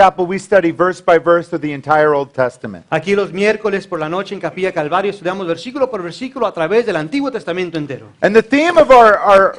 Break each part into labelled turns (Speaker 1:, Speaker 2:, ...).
Speaker 1: Chapel, we study verse by verse through the entire Old Testament.
Speaker 2: Aquí los miércoles por la noche en Capilla Calvario estudiamos versículo por versículo a través del Antiguo Testamento entero.
Speaker 1: And the theme of our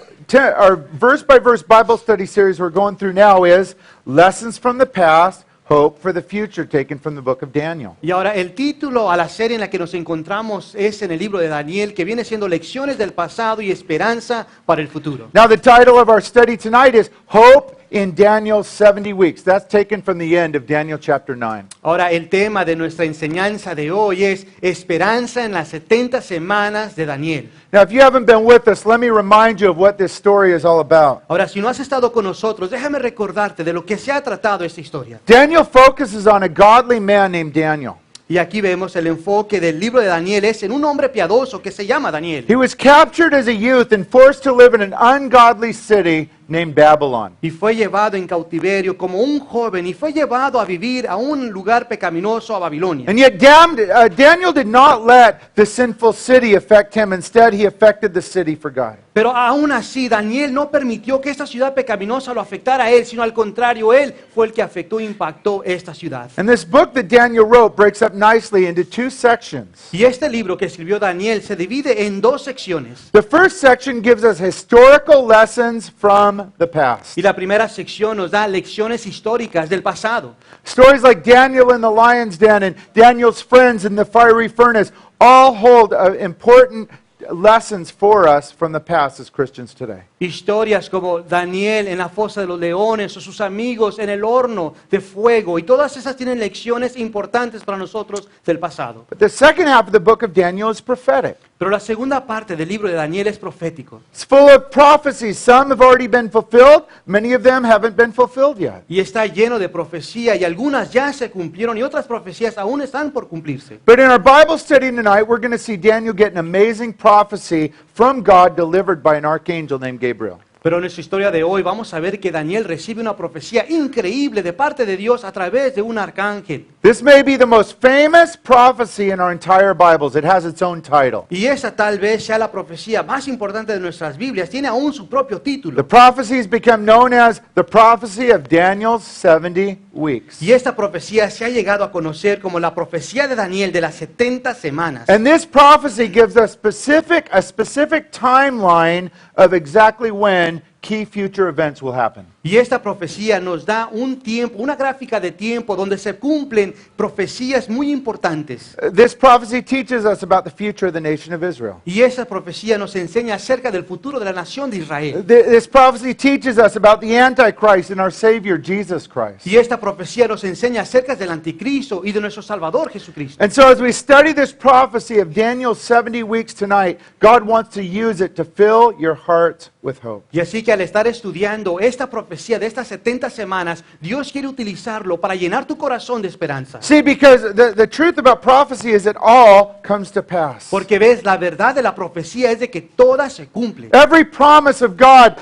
Speaker 1: verse by verse Bible study series we're going through now is Lessons from the Past, Hope for the Future, taken from the book of Daniel.
Speaker 2: Y ahora el título a la serie en la que nos encontramos es en el libro de Daniel, que viene siendo Lecciones del pasado y esperanza para el futuro.
Speaker 1: Now the title of our study tonight is Hope in Daniel's 70 Weeks. That's taken from the end of Daniel chapter 9.
Speaker 2: Ahora el tema de nuestra enseñanza de hoy es Esperanza en las 70 semanas de Daniel.
Speaker 1: Now if you haven't been with us, let me remind you of what this story is all about.
Speaker 2: Ahora, si no has estado con nosotros, déjame recordarte de lo que se ha tratado esta historia.
Speaker 1: Daniel focuses on a godly man named Daniel.
Speaker 2: Y aquí vemos el enfoque del libro de Daniel es en un hombre piadoso que se llama Daniel.
Speaker 1: He was captured as a youth and forced to live in an ungodly city named Babylon.
Speaker 2: Y fue llevado en cautiverio como un joven y fue llevado a vivir a un lugar pecaminoso, a Babilonia.
Speaker 1: And yet Daniel did not let the sinful city affect him. Instead, he affected the city for God.
Speaker 2: Pero aún así, Daniel no permitió que esta ciudad pecaminosa lo afectara a él, sino al contrario, él fue el que afectó e impactó esta ciudad.
Speaker 1: And this book that Daniel wrote breaks up nicely into two sections.
Speaker 2: Y este libro que escribió Daniel se divide en dos secciones.
Speaker 1: The first section gives us historical lessons from the past.
Speaker 2: Y la primera sección nos da lecciones históricas del pasado.
Speaker 1: Stories like Daniel in the lion's den and Daniel's friends in the fiery furnace all hold important lessons for us from the past as Christians today.
Speaker 2: Historias como Daniel en la fosa de los leones o sus amigos en el horno de fuego. Y todas esas tienen lecciones importantes para nosotros del pasado.
Speaker 1: But the second half of the book of Daniel is prophetic.
Speaker 2: Pero la segunda parte del libro de Daniel es profético.
Speaker 1: It's full of prophecies. Some have already been fulfilled. Many of them haven't been fulfilled yet.
Speaker 2: Y está lleno de profecía y algunas ya se cumplieron y otras profecías aún están por cumplirse.
Speaker 1: But in our Bible study tonight, we're going to see Daniel get an amazing prophecy from God delivered by an archangel named Gabriel.
Speaker 2: Pero en nuestra historia de hoy vamos a ver que Daniel recibe una profecía increíble de parte de Dios a través de un arcángel.
Speaker 1: This may be the most famous prophecy in our entire Bibles. It has its own title.
Speaker 2: Y esa tal vez sea la profecía más importante de nuestras Biblias. Tiene aún su propio
Speaker 1: The
Speaker 2: título.
Speaker 1: prophecy has become known as the prophecy of Daniel's 70 weeks.
Speaker 2: Y esta profecía se ha llegado a conocer como la profecía de Daniel de las 70 semanas.
Speaker 1: And this prophecy gives us a specific timeline of exactly when key future events will happen.
Speaker 2: Y esta profecía nos da un tiempo, una gráfica de tiempo donde se cumplen profecías muy importantes.
Speaker 1: This prophecy teaches us about the future of the nation of Israel.
Speaker 2: Y esa profecía nos enseña acerca del futuro de la nación de Israel.
Speaker 1: This prophecy teaches us about the Antichrist and our Savior, Jesus Christ.
Speaker 2: Y esta profecía nos enseña acerca del anticristo y de nuestro Salvador Jesucristo.
Speaker 1: And so as we study this prophecy of Daniel's 70 weeks tonight, God wants to use it to fill your heart with hope.
Speaker 2: Y así que al estar estudiando esta profecía de estas 70 semanas, Dios quiere utilizarlo para llenar tu corazón de esperanza.
Speaker 1: See, because the truth about prophecy is that all comes to pass.
Speaker 2: Porque ves, la verdad de la profecía es de que toda se cumple.
Speaker 1: Every promise of God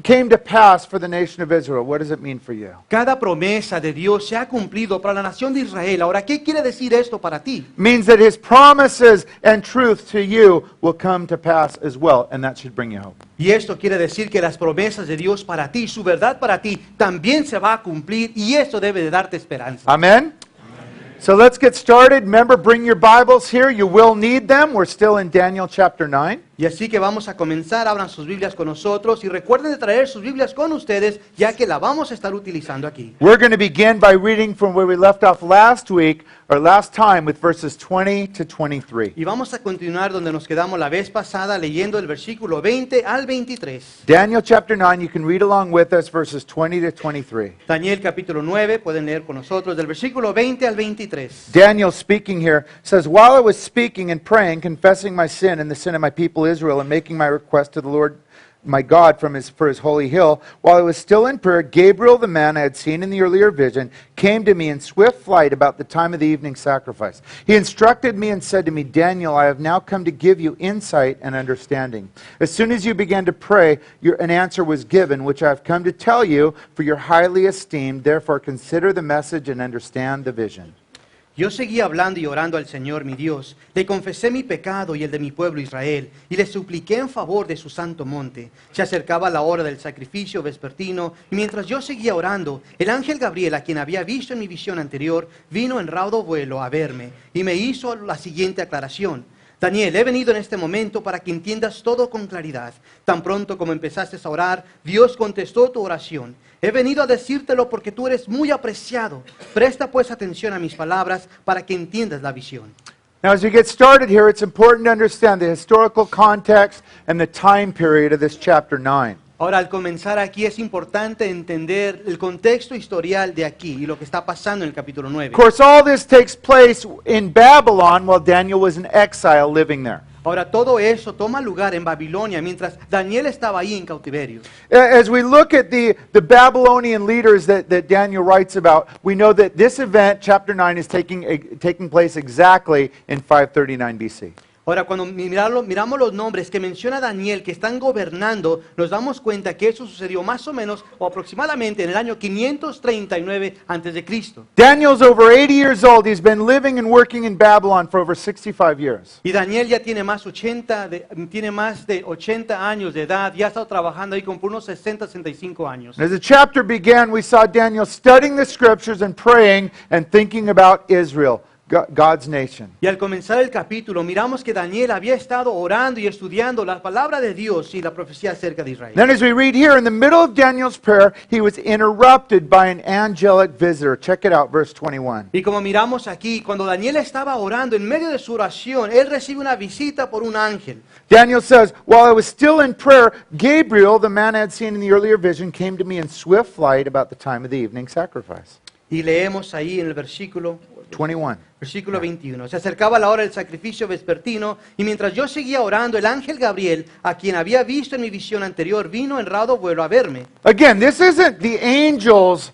Speaker 1: came to pass for the nation of Israel. What does it mean for you?
Speaker 2: Cada promesa de Dios se ha cumplido para la nación de Israel. Ahora, ¿qué quiere decir esto para ti?
Speaker 1: It means that His promises and truth to you will come to pass as well, and that should bring you hope.
Speaker 2: Y esto quiere decir que las promesas de Dios para ti, su verdad para ti, también se va a cumplir y esto debe de darte esperanza.
Speaker 1: Amen? So let's get started. Remember, bring your Bibles here. You will need them. We're still in Daniel chapter 9.
Speaker 2: Y así que vamos a comenzar, abran sus Biblias con nosotros y recuerden de traer sus Biblias con ustedes, ya que la vamos a estar utilizando aquí.
Speaker 1: We're going to begin by reading from where we left off last week, or last time, with verses 20 to 23.
Speaker 2: Y vamos a continuar donde nos quedamos la vez pasada, leyendo el versículo 20 al 23.
Speaker 1: Daniel chapter 9, you can read along with us, verses 20 to 23.
Speaker 2: Daniel capítulo 9, pueden leer con nosotros del versículo 20 al 23.
Speaker 1: Daniel speaking here says, "While I was speaking and praying, confessing my sin and the sin of my people Israel, and making my request to the Lord my God for his holy hill, while I was still in prayer, Gabriel, the man I had seen in the earlier vision, came to me in swift flight about the time of the evening sacrifice. He instructed me and said to me, 'Daniel, I have now come to give you insight and understanding. As soon as you began to pray, an answer was given, which I have come to tell you, for you're highly esteemed. Therefore consider the message and understand the vision.'"
Speaker 2: Yo seguí hablando y orando al Señor mi Dios. Le confesé mi pecado y el de mi pueblo Israel, y le supliqué en favor de su santo monte. Se acercaba la hora del sacrificio vespertino, y mientras yo seguía orando, el ángel Gabriel, a quien había visto en mi visión anterior, vino en raudo vuelo a verme, y me hizo la siguiente aclaración. Daniel, he venido en este momento para que entiendas todo con claridad. Tan pronto como empezaste a orar, Dios contestó tu oración. He venido a decírtelo porque tú eres muy apreciado. Presta pues atención a mis palabras para que entiendas la visión.
Speaker 1: Now, as we get started here, it's important to understand the historical context and the time period of this chapter 9.
Speaker 2: Ahora, al comenzar aquí es importante entender el contexto historial de aquí y lo que está pasando en el capítulo 9.
Speaker 1: Of course, all this takes place in Babylon while Daniel was in exile living there.
Speaker 2: Ahora, todo eso toma lugar en Babilonia mientras Daniel estaba ahí en cautiverio.
Speaker 1: As we look at the Babylonian leaders that Daniel writes about, we know that this event, chapter 9, is taking place exactly in 539 BC.
Speaker 2: Ahora, cuando miramos los nombres que menciona Daniel que están gobernando, nos damos cuenta que eso sucedió más o menos o aproximadamente en el año 539 a.C.
Speaker 1: Daniel's over 80 years old. He's been living and working in Babylon for over 65 years.
Speaker 2: Y Daniel ya tiene más de 80 años de edad, ya ha estado trabajando ahí como por unos 60, 65 años.
Speaker 1: And as the chapter began, we saw Daniel studying the scriptures and praying and thinking about Israel, God's nation.
Speaker 2: Y al comenzar el capítulo, miramos que Daniel había estado orando y estudiando la palabra de Dios y la profecía acerca de Israel.
Speaker 1: Then as we read here, in the middle of Daniel's prayer, he was interrupted by an angelic visitor. Check it out, verse 21.
Speaker 2: Y como miramos aquí, cuando Daniel estaba orando, en medio de su oración, él recibe una visita por un ángel.
Speaker 1: Daniel says, while I was still in prayer, Gabriel, the man I had seen in the earlier vision, came to me in swift flight about the time of the evening sacrifice.
Speaker 2: Y leemos ahí en el versículo
Speaker 1: 21.
Speaker 2: 21. Se acercaba la hora del sacrificio vespertino, y mientras yo seguía orando, el ángel Gabriel, a quien había visto en mi visión anterior, vino en raudo vuelo a verme.
Speaker 1: Again, this isn't the angel's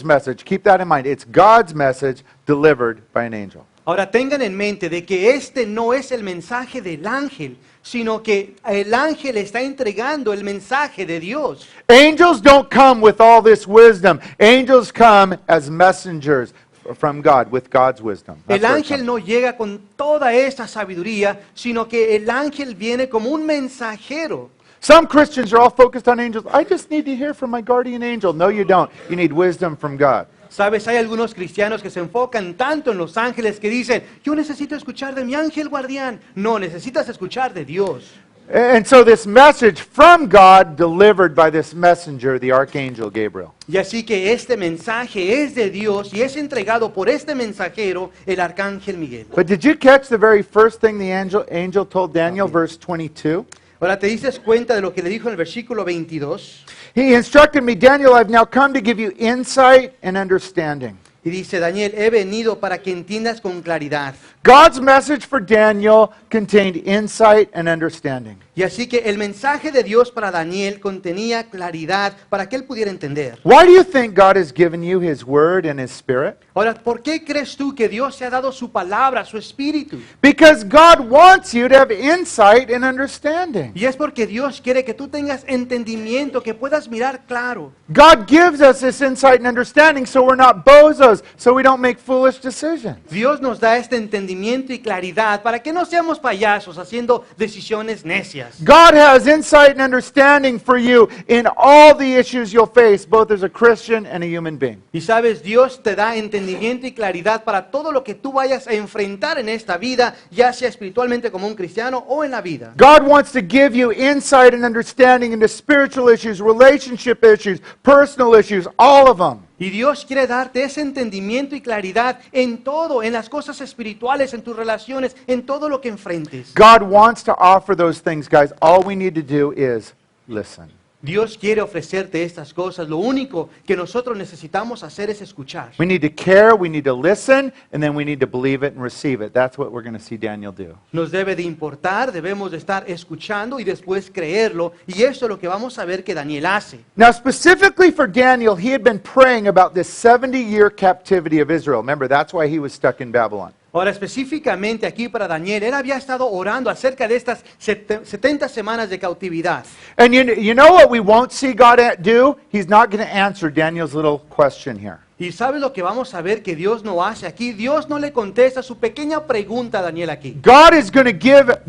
Speaker 1: message. Keep that in mind. It's God's message delivered by an angel.
Speaker 2: Ahora tengan en mente de que este no es el mensaje del ángel, sino que el ángel está entregando el mensaje de Dios.
Speaker 1: Angels don't come with all this wisdom. Angels come as messengers from God, with God's wisdom. That's
Speaker 2: El
Speaker 1: where it
Speaker 2: ángel
Speaker 1: comes.
Speaker 2: no llega con toda esa sabiduría, sino que el ángel viene como un mensajero.
Speaker 1: Some Christians are all focused on angels. I just need to hear from my guardian angel. No, you don't. You need wisdom from God.
Speaker 2: Sabes, hay algunos cristianos que se enfocan tanto en los ángeles que dicen, yo necesito escuchar de mi ángel guardián. No, necesitas escuchar de Dios.
Speaker 1: And so this message from God delivered by this messenger, the archangel Gabriel.
Speaker 2: Y así que este mensaje es de Dios y es entregado por este mensajero, el arcángel Miguel.
Speaker 1: But did you catch the very first thing the angel told Daniel, verse 22?
Speaker 2: Ahora, ¿te dices cuenta de lo que le dijo en el versículo 22?
Speaker 1: He instructed me, Daniel, I've now come to give you insight and understanding.
Speaker 2: Y dice, Daniel, he venido para que entiendas con claridad.
Speaker 1: God's message for Daniel contained insight and understanding.
Speaker 2: Y así que el mensaje de Dios para Daniel contenía claridad para que él pudiera entender.
Speaker 1: Why do you think God has given you His Word and His Spirit?
Speaker 2: Ahora, ¿por qué crees tú que Dios te ha dado su palabra, su espíritu?
Speaker 1: Because God wants you to have insight and understanding.
Speaker 2: Y es porque Dios quiere que tú tengas entendimiento, que puedas mirar claro.
Speaker 1: God gives us this insight and understanding so we're not bozos, so we don't make foolish decisions.
Speaker 2: Dios nos da este entendimiento y claridad para que no seamos payasos haciendo decisiones necias.
Speaker 1: God has insight and understanding for you in all the issues you'll face, both as a Christian and a human being.
Speaker 2: Y sabes, Dios te da entendimiento y claridad para todo lo que tú vayas a enfrentar en esta vida, ya sea espiritualmente como un cristiano o en la vida.
Speaker 1: God wants to give you insight and understanding into spiritual issues, relationship issues, personal issues, all of them.
Speaker 2: Y Dios quiere darte ese entendimiento y claridad en todo, en las cosas espirituales, en tus relaciones, en todo lo que enfrentes.
Speaker 1: God wants to offer those things, guys. All we need to do is listen.
Speaker 2: Dios quiere ofrecerte estas cosas. Lo único que nosotros necesitamos hacer es escuchar.
Speaker 1: We need to care, we need to listen, and then we need to believe it and receive it. That's what we're going to see Daniel do.
Speaker 2: Nos debe de importar, debemos de estar escuchando y después creerlo. Y esto es lo que vamos a ver que Daniel hace.
Speaker 1: Now, specifically for Daniel, he had been praying about this 70-year captivity of Israel. Remember, that's why he was stuck in Babylon.
Speaker 2: Ahora, específicamente aquí para Daniel, él había estado orando acerca de estas 70 semanas de cautividad.
Speaker 1: And you know what we won't see God do? He's not going to answer Daniel's little question here.
Speaker 2: Y ¿sabes lo que vamos a ver que Dios no hace aquí? Dios no le contesta su pequeña pregunta a Daniel aquí.
Speaker 1: God is going to give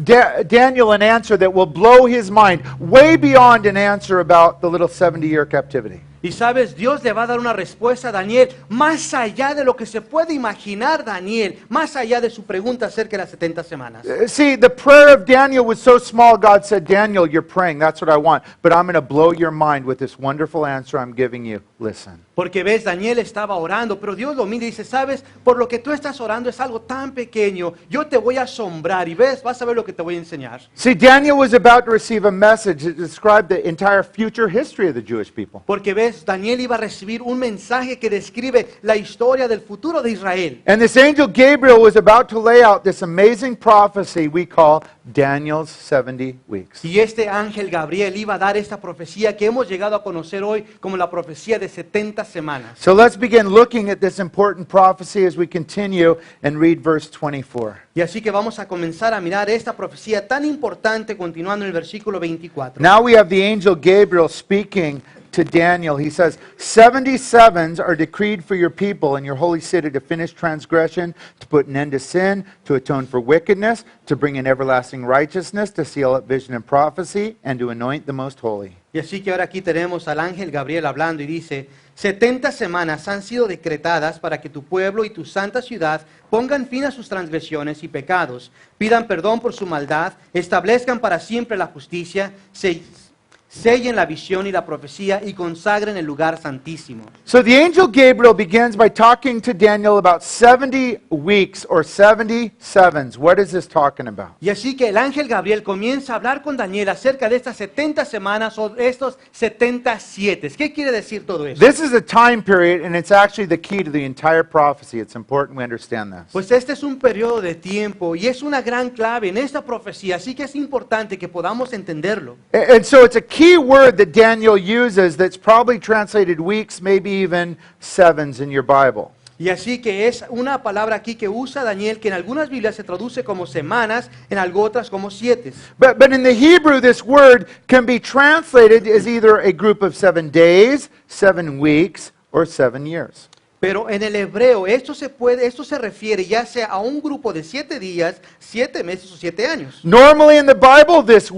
Speaker 1: Daniel an answer that will blow his mind way beyond an answer about the little 70-year captivity.
Speaker 2: Y sabes, Dios le va a dar una respuesta a Daniel más allá de lo que se puede imaginar Daniel, más allá de su pregunta acerca de las 70 semanas.
Speaker 1: See, the prayer of Daniel was so small, God said, Daniel, you're praying, that's what I want. But I'm going to blow your mind with this wonderful answer I'm giving you. Listen.
Speaker 2: Porque ves, Daniel estaba orando, pero Dios lo mira y dice, sabes, por lo que tú estás orando es algo tan pequeño, yo te voy a asombrar y ves, vas a ver lo que te voy a enseñar.
Speaker 1: See, Daniel was about to receive a message that described the entire future history of the Jewish people.
Speaker 2: Porque ves, Daniel iba a recibir un mensaje que describe la historia del futuro de Israel.
Speaker 1: And this angel Gabriel was about to lay out this amazing prophecy we call Daniel's 70 weeks.
Speaker 2: Y este ángel Gabriel iba a dar esta profecía que hemos llegado a conocer hoy como la profecía de 70 semanas.
Speaker 1: So let's begin looking at this important prophecy as we continue and read verse 24.
Speaker 2: Y así que vamos a comenzar a mirar esta profecía tan importante continuando en el versículo 24.
Speaker 1: Now we have the angel Gabriel speaking to Daniel. He says, 77s are decreed for your people and your holy city to finish transgression, to put an end to sin, to atone for wickedness, to bring in everlasting righteousness, to seal up vision and prophecy, and to anoint the most holy.
Speaker 2: Y así que ahora aquí tenemos al ángel Gabriel hablando y dice, 70 semanas han sido decretadas para que tu pueblo y tu santa ciudad pongan fin a sus transgresiones y pecados, pidan perdón por su maldad, establezcan para siempre la justicia, sellen la visión y la profecía y consagren el lugar santísimo.
Speaker 1: So the angel Gabriel begins by talking to Daniel about 70 weeks or 77s. What is this talking about?
Speaker 2: Y así que el ángel Gabriel comienza a hablar con Daniel acerca de estas 70 semanas o estos 77. ¿Qué quiere decir todo eso?
Speaker 1: This is a time period, and it's actually the key to the entire prophecy. It's important we understand this.
Speaker 2: Pues este es un periodo de tiempo y es una gran clave en esta profecía, así que es importante que podamos entenderlo.
Speaker 1: And so it's a key word that Daniel uses that's probably translated weeks, maybe even sevens in your Bible.
Speaker 2: Y así que es una palabra aquí que usa Daniel que en algunas Biblias se traduce como semanas, en algunas otras como 7.
Speaker 1: But in the Hebrew, this word can be translated as either a group of 7 days, 7 weeks, or 7 years.
Speaker 2: Pero en el hebreo esto se refiere ya sea a un grupo de 7 días, 7 meses o 7 años.
Speaker 1: Normally in the Bible, this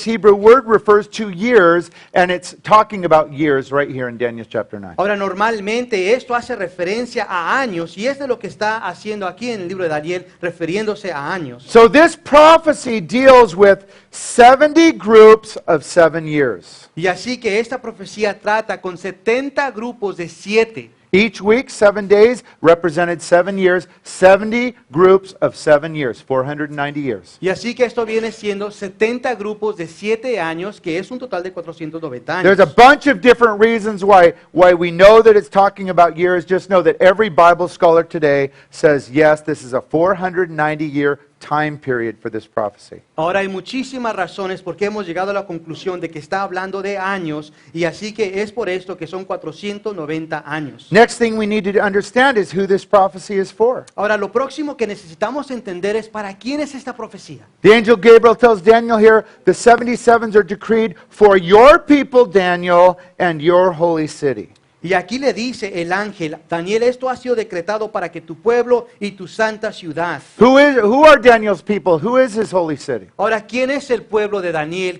Speaker 1: Hebrew word refers to years, and it's talking about years right here in Daniel chapter 9.
Speaker 2: Ahora normalmente esto hace referencia a años y es de lo que está haciendo aquí en el libro de Daniel, refiriéndose a años.
Speaker 1: So this prophecy deals with 70 groups of 7 years.
Speaker 2: Y así que esta profecía trata con 70 grupos de 7.
Speaker 1: Each week, 7 days, represented 7 years, 70 groups of 7 years, 490 years.
Speaker 2: Y así que esto viene siendo 70 grupos de 7 años, que es un total de 490
Speaker 1: There's a
Speaker 2: años.
Speaker 1: bunch of different reasons why we know that it's talking about years. Just know that every Bible scholar today says, yes, this is a 490-year time period for this prophecy.
Speaker 2: Ahora hay muchísimas razones por qué hemos llegado a la conclusión de que está hablando de años, y así que es por esto que son 490 años.
Speaker 1: Next thing we need to understand is who this prophecy is for.
Speaker 2: Ahora, lo próximo que necesitamos entender es para quién es esta profecía.
Speaker 1: The angel Gabriel tells Daniel here, the 77s are decreed for your people, Daniel, and your holy city.
Speaker 2: Y aquí le dice el ángel, Daniel, esto ha sido decretado para que tu pueblo y tu santa ciudad.
Speaker 1: Who are Daniel's people? Who is his holy city?
Speaker 2: Ahora, ¿quién es el pueblo de Daniel?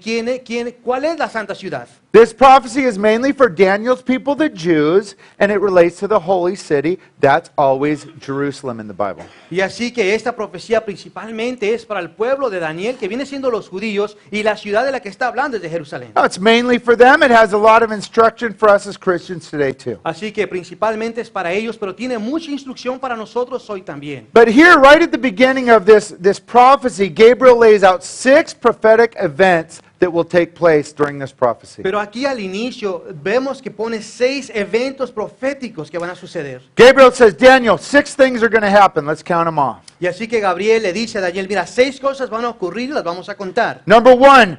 Speaker 2: ¿Cuál es la santa ciudad?
Speaker 1: This prophecy is mainly for Daniel's people, the Jews, and it relates to the holy city. That's always Jerusalem in the Bible.
Speaker 2: Y así que esta profecía principalmente es para el pueblo de Daniel, que viene siendo los judíos, y la ciudad de la que está hablando es de Jerusalén.
Speaker 1: No, it's mainly for them. It has a lot of instruction for us as Christians today too.
Speaker 2: Así que principalmente es para ellos, pero tiene mucha instrucción para nosotros hoy también.
Speaker 1: But here, right at the beginning of this prophecy, Gabriel lays out 6 prophetic events that will take place during this prophecy.
Speaker 2: Pero aquí al inicio vemos que pone 6 eventos proféticos que van a suceder.
Speaker 1: Gabriel says, Daniel, 6 things are going to happen. Let's count them off.
Speaker 2: Y así que Gabriel le dice a Daniel, mira, 6 cosas van a ocurrir y las vamos a contar.
Speaker 1: Number 1,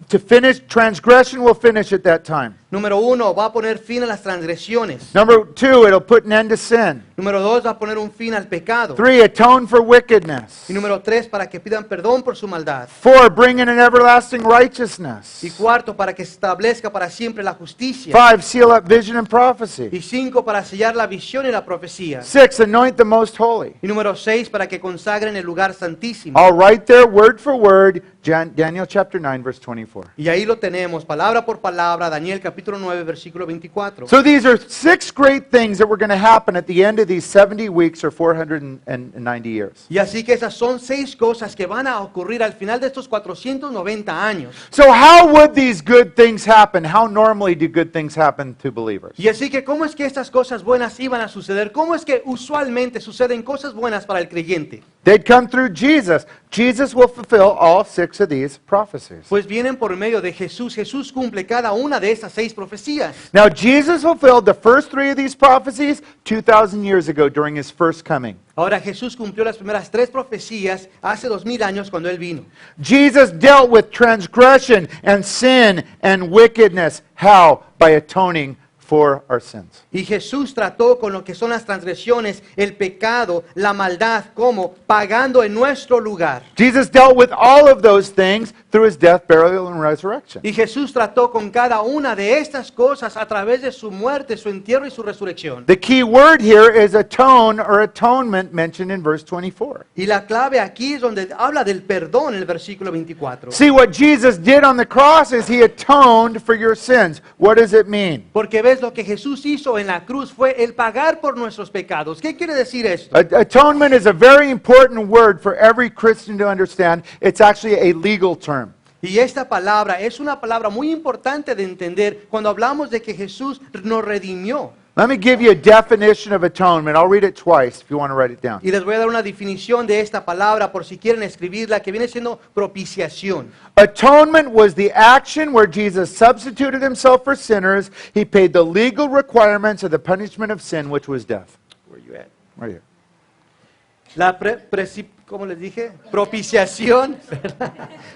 Speaker 1: to finish, transgression will finish at that time.
Speaker 2: Número 1, va a poner fin a las transgresiones.
Speaker 1: Number 2, it'll put an end to sin.
Speaker 2: Número 2, va a poner un fin al pecado.
Speaker 1: 3, atone for wickedness.
Speaker 2: Y número 3, para que pidan perdón por su maldad.
Speaker 1: 4, bring in an everlasting righteousness.
Speaker 2: Y 4, para que se establezca para siempre la justicia.
Speaker 1: 5, seal up vision and prophecy.
Speaker 2: Y 5, para sellar la visión y la profecía.
Speaker 1: 6, anoint the most holy.
Speaker 2: Y número 6, para que consagren el lugar santísimo.
Speaker 1: All right there, word for word, Daniel chapter 9, verse 24.
Speaker 2: Y ahí lo tenemos, palabra por palabra, Daniel capítulo 9, versículo 24.
Speaker 1: So these are 6 great things that were going to happen at the end of these 70 weeks or 490 years.
Speaker 2: Y así que esas son 6 cosas que van a ocurrir al final de estos 490 años.
Speaker 1: So how would these good things happen? How normally do good things happen to believers?
Speaker 2: Y así que, ¿cómo es que estas cosas buenas iban a suceder? ¿Cómo es que usualmente suceden cosas buenas para el creyente?
Speaker 1: They'd come through Jesus. Jesus will fulfill all 6 of these prophecies.
Speaker 2: Pues vienen por medio de Jesús. Jesús cumple cada una de esas 6 profecías.
Speaker 1: Now Jesus fulfilled the first 3 of these prophecies 2,000 years ago during his first coming.
Speaker 2: Ahora Jesús cumplió las primeras 3 profecías hace 2000 años cuando Él vino.
Speaker 1: Jesus dealt with transgression and sin and wickedness. How? By atoning for our sins.
Speaker 2: Y Jesús trató con lo que son las transgresiones, el pecado, la maldad, como pagando en nuestro lugar.
Speaker 1: Jesus dealt with all of those things through his death, burial, and resurrection.
Speaker 2: Y Jesús trató con cada una de estas cosas a través de su muerte, su entierro y su resurrección.
Speaker 1: The key word here is atone or atonement mentioned in verse 24.
Speaker 2: Y la clave aquí es donde habla del perdón en el versículo 24.
Speaker 1: See, what Jesus did on the cross is he atoned for your sins. What does it mean?
Speaker 2: Porque ves, lo que Jesús hizo en la cruz fue el pagar por nuestros pecados. ¿Qué quiere decir esto?
Speaker 1: Atonement is a very important word for every Christian to understand. It's actually a legal term.
Speaker 2: Y esta palabra es una palabra muy importante de entender cuando hablamos de que Jesús nos redimió.
Speaker 1: Let me give you a definition of atonement. I'll read it twice if you want to write it down.
Speaker 2: Y les voy a dar una definición de esta palabra por si quieren escribirla, que viene siendo propiciación.
Speaker 1: Atonement was the action where Jesus substituted himself for sinners. He paid the legal requirements of the punishment of sin, which was death.
Speaker 2: Where you at?
Speaker 1: Right here.
Speaker 2: ¿Cómo les dije? Propiciación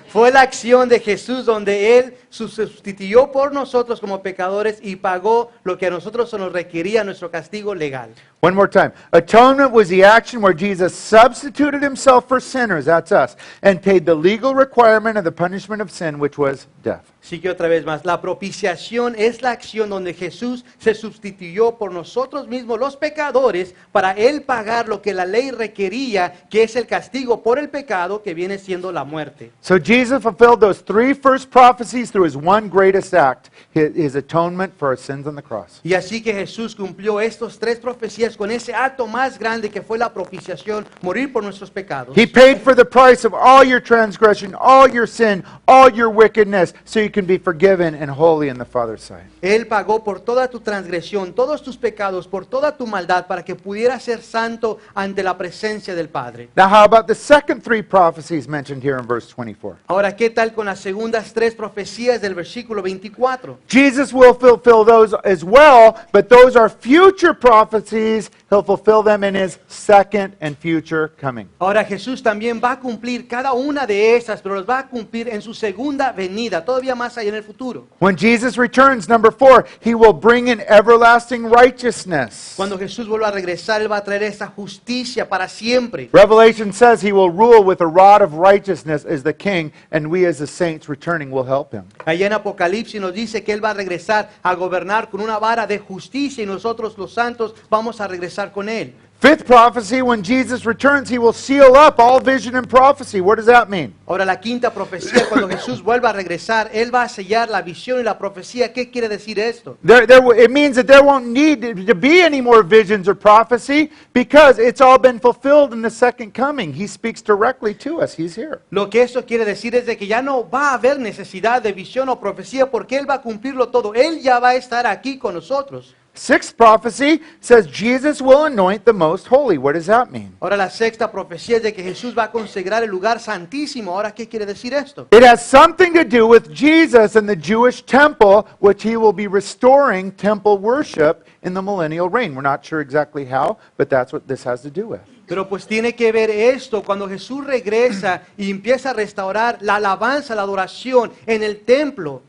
Speaker 2: fue la acción de Jesús donde Él sustituyó por nosotros como pecadores y pagó lo que a nosotros se nos requería, nuestro castigo legal.
Speaker 1: One more time. Atonement was the action where Jesus substituted himself for sinners, that's us, and paid the legal requirement of the punishment of sin, which was death.
Speaker 2: Así que otra vez más, la propiciación es la acción donde Jesús se sustituyó por nosotros mismos, los pecadores, para Él pagar lo que la ley requería, que es el castigo por el pecado, que viene siendo la muerte.
Speaker 1: So Jesus fulfilled those 3 first prophecies through his one greatest act, his atonement for our sins on the cross.
Speaker 2: Y así que Jesús cumplió estos 3 profecías con ese acto más grande que fue la propiciación, morir por nuestros pecados.
Speaker 1: He paid for the price of all your transgression, all your sin, all your wickedness, so you can be forgiven and holy in the Father's sight.
Speaker 2: Él pagó por toda tu transgresión, todos tus pecados, por toda tu maldad, para que pudieras ser santo ante la presencia del Padre.
Speaker 1: Now, how about the second 3 prophecies mentioned here in verse 24?
Speaker 2: Ahora, ¿qué tal con las segundas 3 profecías del versículo 24?
Speaker 1: Jesus will fulfill those as well, but those are future prophecies. He'll fulfill them in his second and future coming.
Speaker 2: Ahora Jesús también va a cumplir cada una de esas, pero las va a cumplir en su segunda venida, todavía más allá en el futuro.
Speaker 1: When Jesus returns, number 4, he will bring in everlasting righteousness.
Speaker 2: Cuando Jesús vuelva a regresar, Él va a traer esa justicia para siempre.
Speaker 1: Revelation says he will rule with a rod of righteousness as the king, and we as the saints returning will help him.
Speaker 2: Allá en Apocalipsis nos dice que Él va a regresar a gobernar con una vara de justicia y nosotros los santos vamos a regresar con Él.
Speaker 1: Fifth prophecy, when Jesus returns, he will seal up all vision and prophecy. What does that mean?
Speaker 2: Ahora la quinta profecía, cuando Jesús vuelva a regresar, Él va a sellar la visión y la profecía. ¿Qué quiere decir esto?
Speaker 1: It means that there won't need to be any more visions or prophecy because it's all been fulfilled in the second coming. He speaks directly to us. He's here.
Speaker 2: Lo que esto quiere decir es de que ya no va a haber necesidad de visión o profecía porque Él va a cumplirlo todo. Él ya va a estar aquí con nosotros.
Speaker 1: Sixth prophecy says Jesus will anoint the most holy. What does that mean?
Speaker 2: Ahora la sexta profecía es de que Jesús va a consagrar el lugar santísimo. Ahora, ¿qué quiere decir esto?
Speaker 1: It has something to do with Jesus and the Jewish temple, which he will be restoring temple worship in the millennial reign. We're not sure exactly how, but that's what this has to do with.
Speaker 2: Pero pues tiene que ver esto cuando Jesús regresa y empieza a restaurar la alabanza, la adoración en el templo.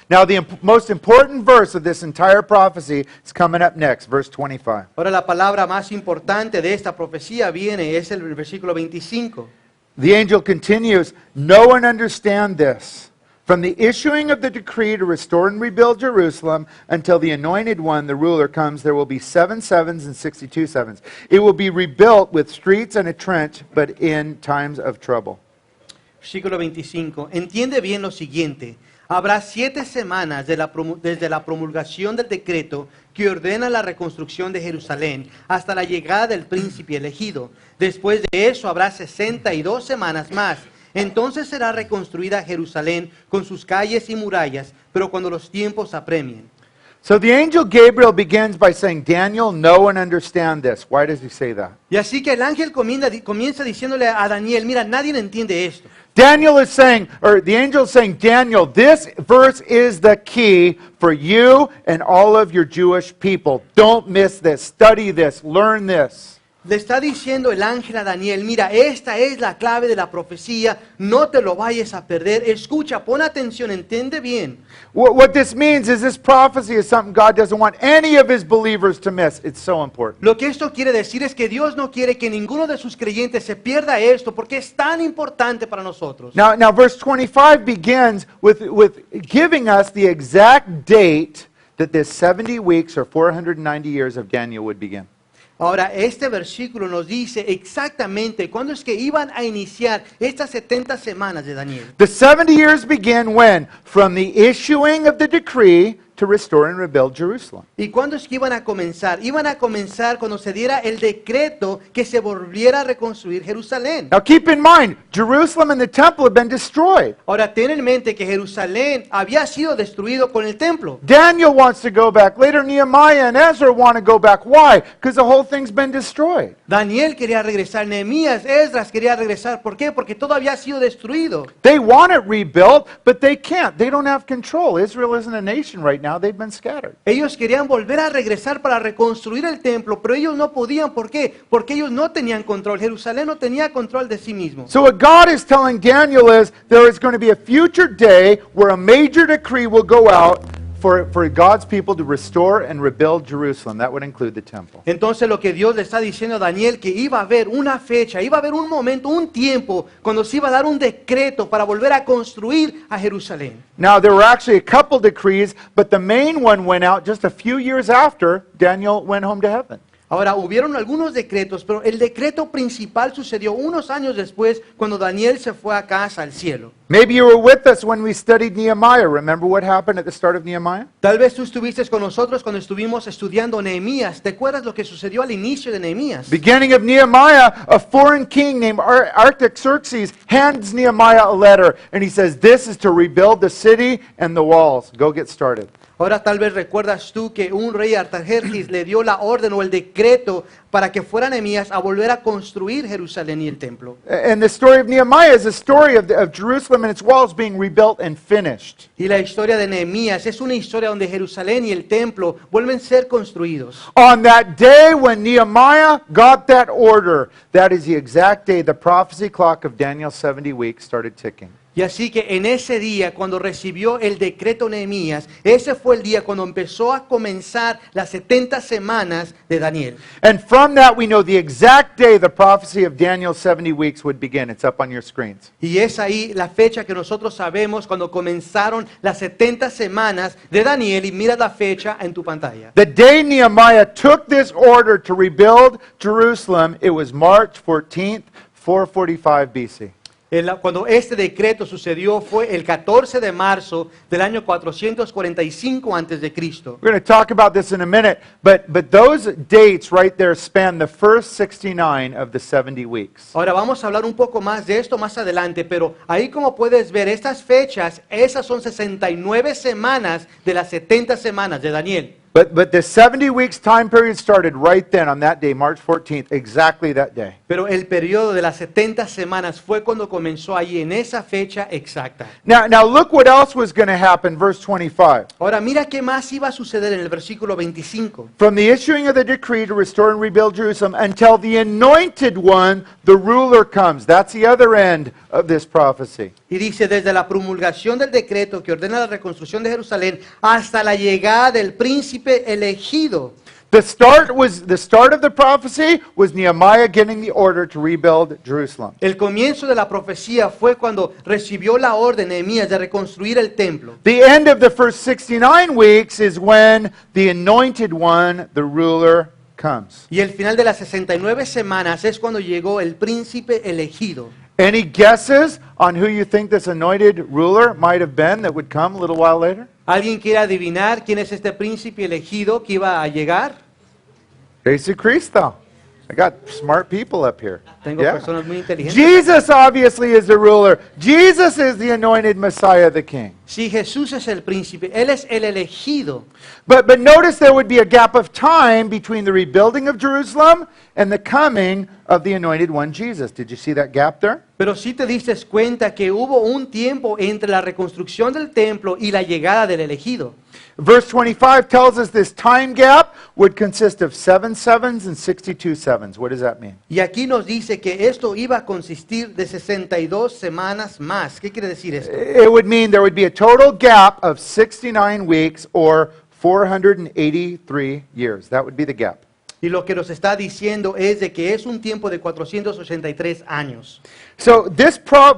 Speaker 1: Now, the most important verse of this entire prophecy is coming up next, verse 25.
Speaker 2: Ahora la palabra más importante de esta profecía viene, es el versículo 25.
Speaker 1: The angel continues, "Know and understand this. From the issuing of the decree to restore and rebuild Jerusalem until the anointed one, the ruler, comes, there will be 7 sevens and 62 sevens. It will be rebuilt with streets and a trench, but in times of trouble."
Speaker 2: Versículo 25. Entiende bien lo siguiente. Habrá 7 semanas desde la promulgación del decreto que ordena la reconstrucción de Jerusalén hasta la llegada del príncipe elegido. Después de eso habrá 62 semanas más. Entonces será reconstruida Jerusalén con sus calles y murallas, pero cuando los tiempos apremien.
Speaker 1: So the angel Gabriel begins by saying, "Daniel, know and understand this." Why does he say that?
Speaker 2: Y así que el ángel comienza diciéndole a Daniel, mira, nadie entiende esto.
Speaker 1: Daniel is saying, or the angel is saying, "Daniel, this verse is the key for you and all of your Jewish people. Don't miss this. Study this. Learn this."
Speaker 2: Le está diciendo el ángel a Daniel, mira, esta es la clave de la profecía, no te lo vayas a perder, escucha, pon atención, entiende bien.
Speaker 1: What this means is this prophecy is something God doesn't want any of his believers to miss. It's so important.
Speaker 2: Lo que esto quiere decir es que Dios no quiere que ninguno de sus creyentes se pierda esto, porque es tan importante para nosotros.
Speaker 1: Now verse 25 begins with giving us the exact date that this 70 weeks or 490 years of Daniel would begin.
Speaker 2: Ahora, este versículo nos dice exactamente cuándo es que iban a iniciar estas 70 semanas de Daniel.
Speaker 1: The 70 years begin when? From the issuing of the decree to restore and rebuild Jerusalem.
Speaker 2: ¿Y cuándo es que iban a comenzar? Iban a comenzar cuando se diera el decreto que se volviera a reconstruir Jerusalén.
Speaker 1: Now keep in mind, Jerusalem and the temple have been destroyed.
Speaker 2: Ahora, ten en mente que Jerusalén había sido destruido con el templo.
Speaker 1: Daniel wants to go back. Later, Nehemiah and Ezra want to go back. Why? Because the whole thing's been destroyed.
Speaker 2: Daniel quería regresar, Nehemías, Esdras quería regresar. ¿Por qué? Porque todo había sido destruido.
Speaker 1: They want it rebuilt, but they can't. They don't have control. Israel isn't a nation right now. They've been scattered.
Speaker 2: Ellos querían volver a regresar para reconstruir el templo, pero ellos no podían. ¿Por qué? Porque ellos no tenían control. Jerusalén no tenía control de sí mismo.
Speaker 1: So what God is telling Daniel is there is going to be a future day where a major decree will go out for God's people to restore and rebuild Jerusalem. That would include the temple.
Speaker 2: Entonces lo que Dios le está diciendo a Daniel, que iba a haber una fecha, iba a haber un momento, un tiempo, cuando se iba a dar un decreto para volver a construir a Jerusalén.
Speaker 1: Now, there were actually a couple decrees, but the main one went out just a few years after Daniel went home to heaven.
Speaker 2: Ahora, hubieron algunos decretos, pero el decreto principal sucedió unos años después, cuando Daniel se fue a casa al cielo.
Speaker 1: Maybe you were with us when we studied Nehemiah. Remember what happened at the start of Nehemiah?
Speaker 2: Tal vez tú estuviste con nosotros cuando estuvimos estudiando Nehemías. ¿Te acuerdas lo que sucedió al inicio de Nehemías?
Speaker 1: Beginning of Nehemiah, a foreign king named Artaxerxes hands Nehemiah a letter, and he says, "This is to rebuild the city and the walls. Go get started."
Speaker 2: Ahora tal vez recuerdas tú que un rey Artajerjes le dio la orden o el decreto para que fuera Nehemías a volver a construir Jerusalén y el templo.
Speaker 1: And the story of Nehemiah is a story of Jerusalem and its walls being rebuilt and finished.
Speaker 2: Y la historia de Nehemías es una historia donde Jerusalén y el templo vuelven a ser construidos.
Speaker 1: On that day when Nehemiah got that order, that is the exact day the prophecy clock of Daniel's 70 weeks started ticking.
Speaker 2: Y así que en ese día, cuando recibió el decreto Nehemías, ese fue el día cuando empezó a comenzar las 70 semanas de Daniel.
Speaker 1: And from that we know the exact day the prophecy of Daniel's 70 weeks would begin. It's up on your screens.
Speaker 2: Y es ahí la fecha que nosotros sabemos cuando comenzaron las 70 semanas de Daniel. Y mira la fecha en tu pantalla.
Speaker 1: The day Nehemiah took this order to rebuild Jerusalem, it was March 14th, 445 BC.
Speaker 2: Cuando este decreto sucedió fue el 14 de marzo del año 445 antes de Cristo.
Speaker 1: We're going to talk about this in a minute, but those dates right there span the first 69 of the 70 weeks.
Speaker 2: Ahora vamos a hablar un poco más de esto más adelante, pero ahí como puedes ver estas fechas, esas son 69 semanas de las 70 semanas de Daniel.
Speaker 1: But the 70 weeks time period started right then on that day, March 14th, exactly that day.
Speaker 2: Pero el periodo de las 70 semanas fue cuando comenzó ahí, en esa fecha exacta.
Speaker 1: Now look what else was going to happen, verse 25.
Speaker 2: Ahora mira qué más iba a suceder en el versículo 25.
Speaker 1: From the issuing of the decree to restore and rebuild Jerusalem until the anointed one, the ruler, comes. That's the other end of this prophecy.
Speaker 2: Y dice, desde la promulgación del decreto que ordena la reconstrucción de Jerusalén hasta la llegada del príncipe elegido.
Speaker 1: The start of the prophecy was Nehemiah getting the order to rebuild Jerusalem.
Speaker 2: El comienzo de la profecía fue cuando recibió la orden Nehemías de reconstruir el templo.
Speaker 1: The end of the first 69 weeks is when the anointed one, the ruler, comes.
Speaker 2: Y el final de las 69 semanas es cuando llegó el príncipe elegido.
Speaker 1: Any guesses on who you think this anointed ruler might have been that would come a little while later?
Speaker 2: ¿Alguien quiere adivinar quién es este príncipe elegido que iba a llegar?
Speaker 1: Jesucristo. I got smart people up here.
Speaker 2: Tengo
Speaker 1: Yeah.
Speaker 2: personas muy inteligentes.
Speaker 1: Jesus obviously is the ruler. Jesus is the anointed Messiah, the King.
Speaker 2: Sí, Jesús es el príncipe, Él es el elegido.
Speaker 1: But notice there would be a gap of time between the rebuilding of Jerusalem and the coming of the anointed one, Jesus. Did you see that gap there?
Speaker 2: Pero si te diste cuenta que hubo un tiempo entre la reconstrucción del templo y la llegada del elegido.
Speaker 1: Verse 25 tells us this time gap would consist of 7 sevens and 62 sevens. What does that mean?
Speaker 2: Y aquí nos dice que esto iba a consistir de 62 semanas más. ¿Qué quiere decir esto?
Speaker 1: It would mean there would be a total gap of 69 weeks or 483 years. That would be the gap.
Speaker 2: Y lo que nos está diciendo es de que es un tiempo de 483 años.
Speaker 1: So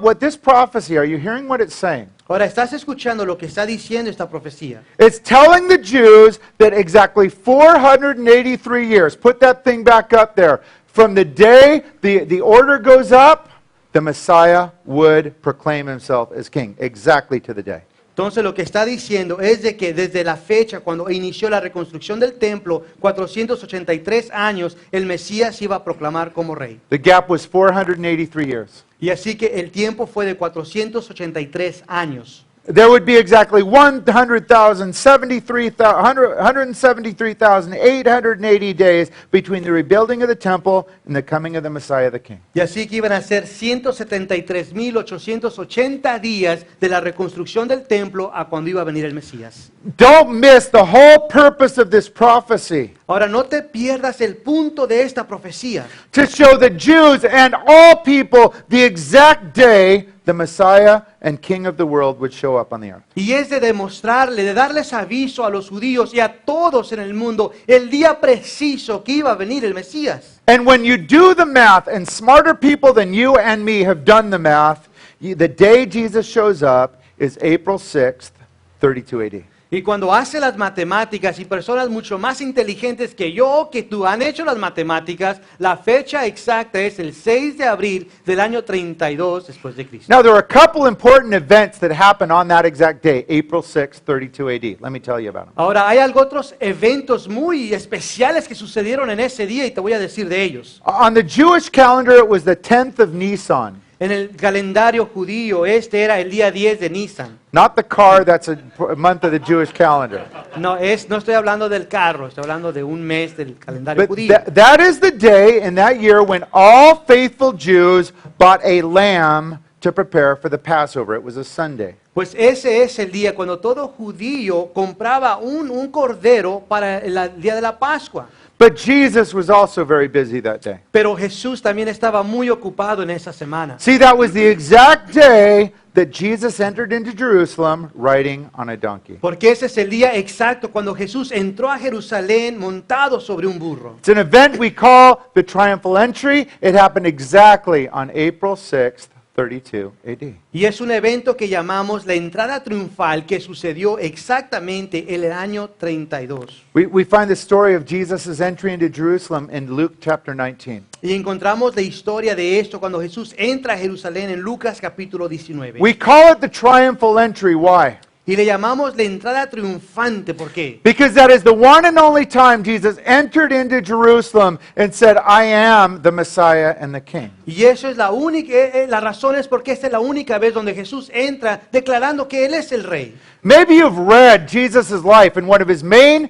Speaker 1: what this prophecy, are you hearing what it's saying?
Speaker 2: Ahora, ¿estás escuchando lo que está diciendo esta profecía?
Speaker 1: It's telling the Jews that exactly 483 years, put that thing back up there, from the day the order goes up, the Messiah would proclaim himself as king, exactly to the day.
Speaker 2: Entonces lo que está diciendo es de que desde la fecha cuando inició la reconstrucción del templo, 483 años, el Mesías iba a proclamar como rey.
Speaker 1: The gap was 483 years.
Speaker 2: Y así que el tiempo fue de 483 años.
Speaker 1: There would be exactly 173,880 days between the rebuilding of the temple and the coming of the Messiah the King.
Speaker 2: Y así que iban a ser 173,880 días de la reconstrucción del templo a cuando iba a venir el Mesías.
Speaker 1: Don't miss the whole purpose of this prophecy.
Speaker 2: Ahora no te pierdas el punto de esta profecía.
Speaker 1: To show the Jews and all people the exact day the Messiah and King of the world would show up on the earth.
Speaker 2: Y es de demostrarle, de darles aviso a los judíos y a todos en el mundo el día preciso que iba a venir el Mesías.
Speaker 1: And when you do the math, and smarter people than you and me have done the math, the day Jesus shows up is April 6th, 32 AD.
Speaker 2: Y cuando hace las matemáticas y personas mucho más inteligentes que yo, que tú han hecho las matemáticas, la fecha exacta es el 6 de abril del año 32 después de Cristo.
Speaker 1: Now, there are a couple important events that happen on that exact day, April 6th, 32 AD. Let me tell you about them.
Speaker 2: Ahora, hay otros eventos muy especiales que sucedieron en ese día y te voy a decir de ellos.
Speaker 1: On the Jewish calendar, it was the 10th of Nisan.
Speaker 2: En el calendario judío, este era el día 10 de Nisan.
Speaker 1: Not the car, that's a month of the Jewish calendar.
Speaker 2: No estoy hablando del carro, estoy hablando de un mes del calendario
Speaker 1: But
Speaker 2: judío.
Speaker 1: that is the day in that year when all faithful Jews bought a lamb to prepare for the Passover. It was a Sunday.
Speaker 2: Pues ese es el día cuando todo judío compraba un cordero para el día de la Pascua.
Speaker 1: But Jesus was also very busy that day.
Speaker 2: Pero Jesús también estaba muy ocupado en esa semana.
Speaker 1: See, that was the exact day that Jesus entered into Jerusalem riding on a donkey.
Speaker 2: Porque ese es el día exacto cuando Jesús entró a Jerusalén montado sobre un burro.
Speaker 1: It's an event we call the triumphal entry. It happened exactly on April 6th, 32 AD.
Speaker 2: Y es un evento que llamamos la entrada triunfal que sucedió exactamente en el año 32.
Speaker 1: We find the story of Jesus' entry into Jerusalem in Luke chapter 19.
Speaker 2: Y encontramos la historia de esto cuando Jesús entra a Jerusalén en Lucas capítulo 19.
Speaker 1: We call it the triumphal entry. Why?
Speaker 2: Y le llamamos la entrada triunfante. ¿Por qué?
Speaker 1: Because that is the one and only time Jesus entered into Jerusalem and said, I am the Messiah and the King.
Speaker 2: Y eso es la única, la razón es porque esta es la única vez donde Jesús entra declarando que Él es el Rey.
Speaker 1: Maybe you've read Jesus' life, and one of his main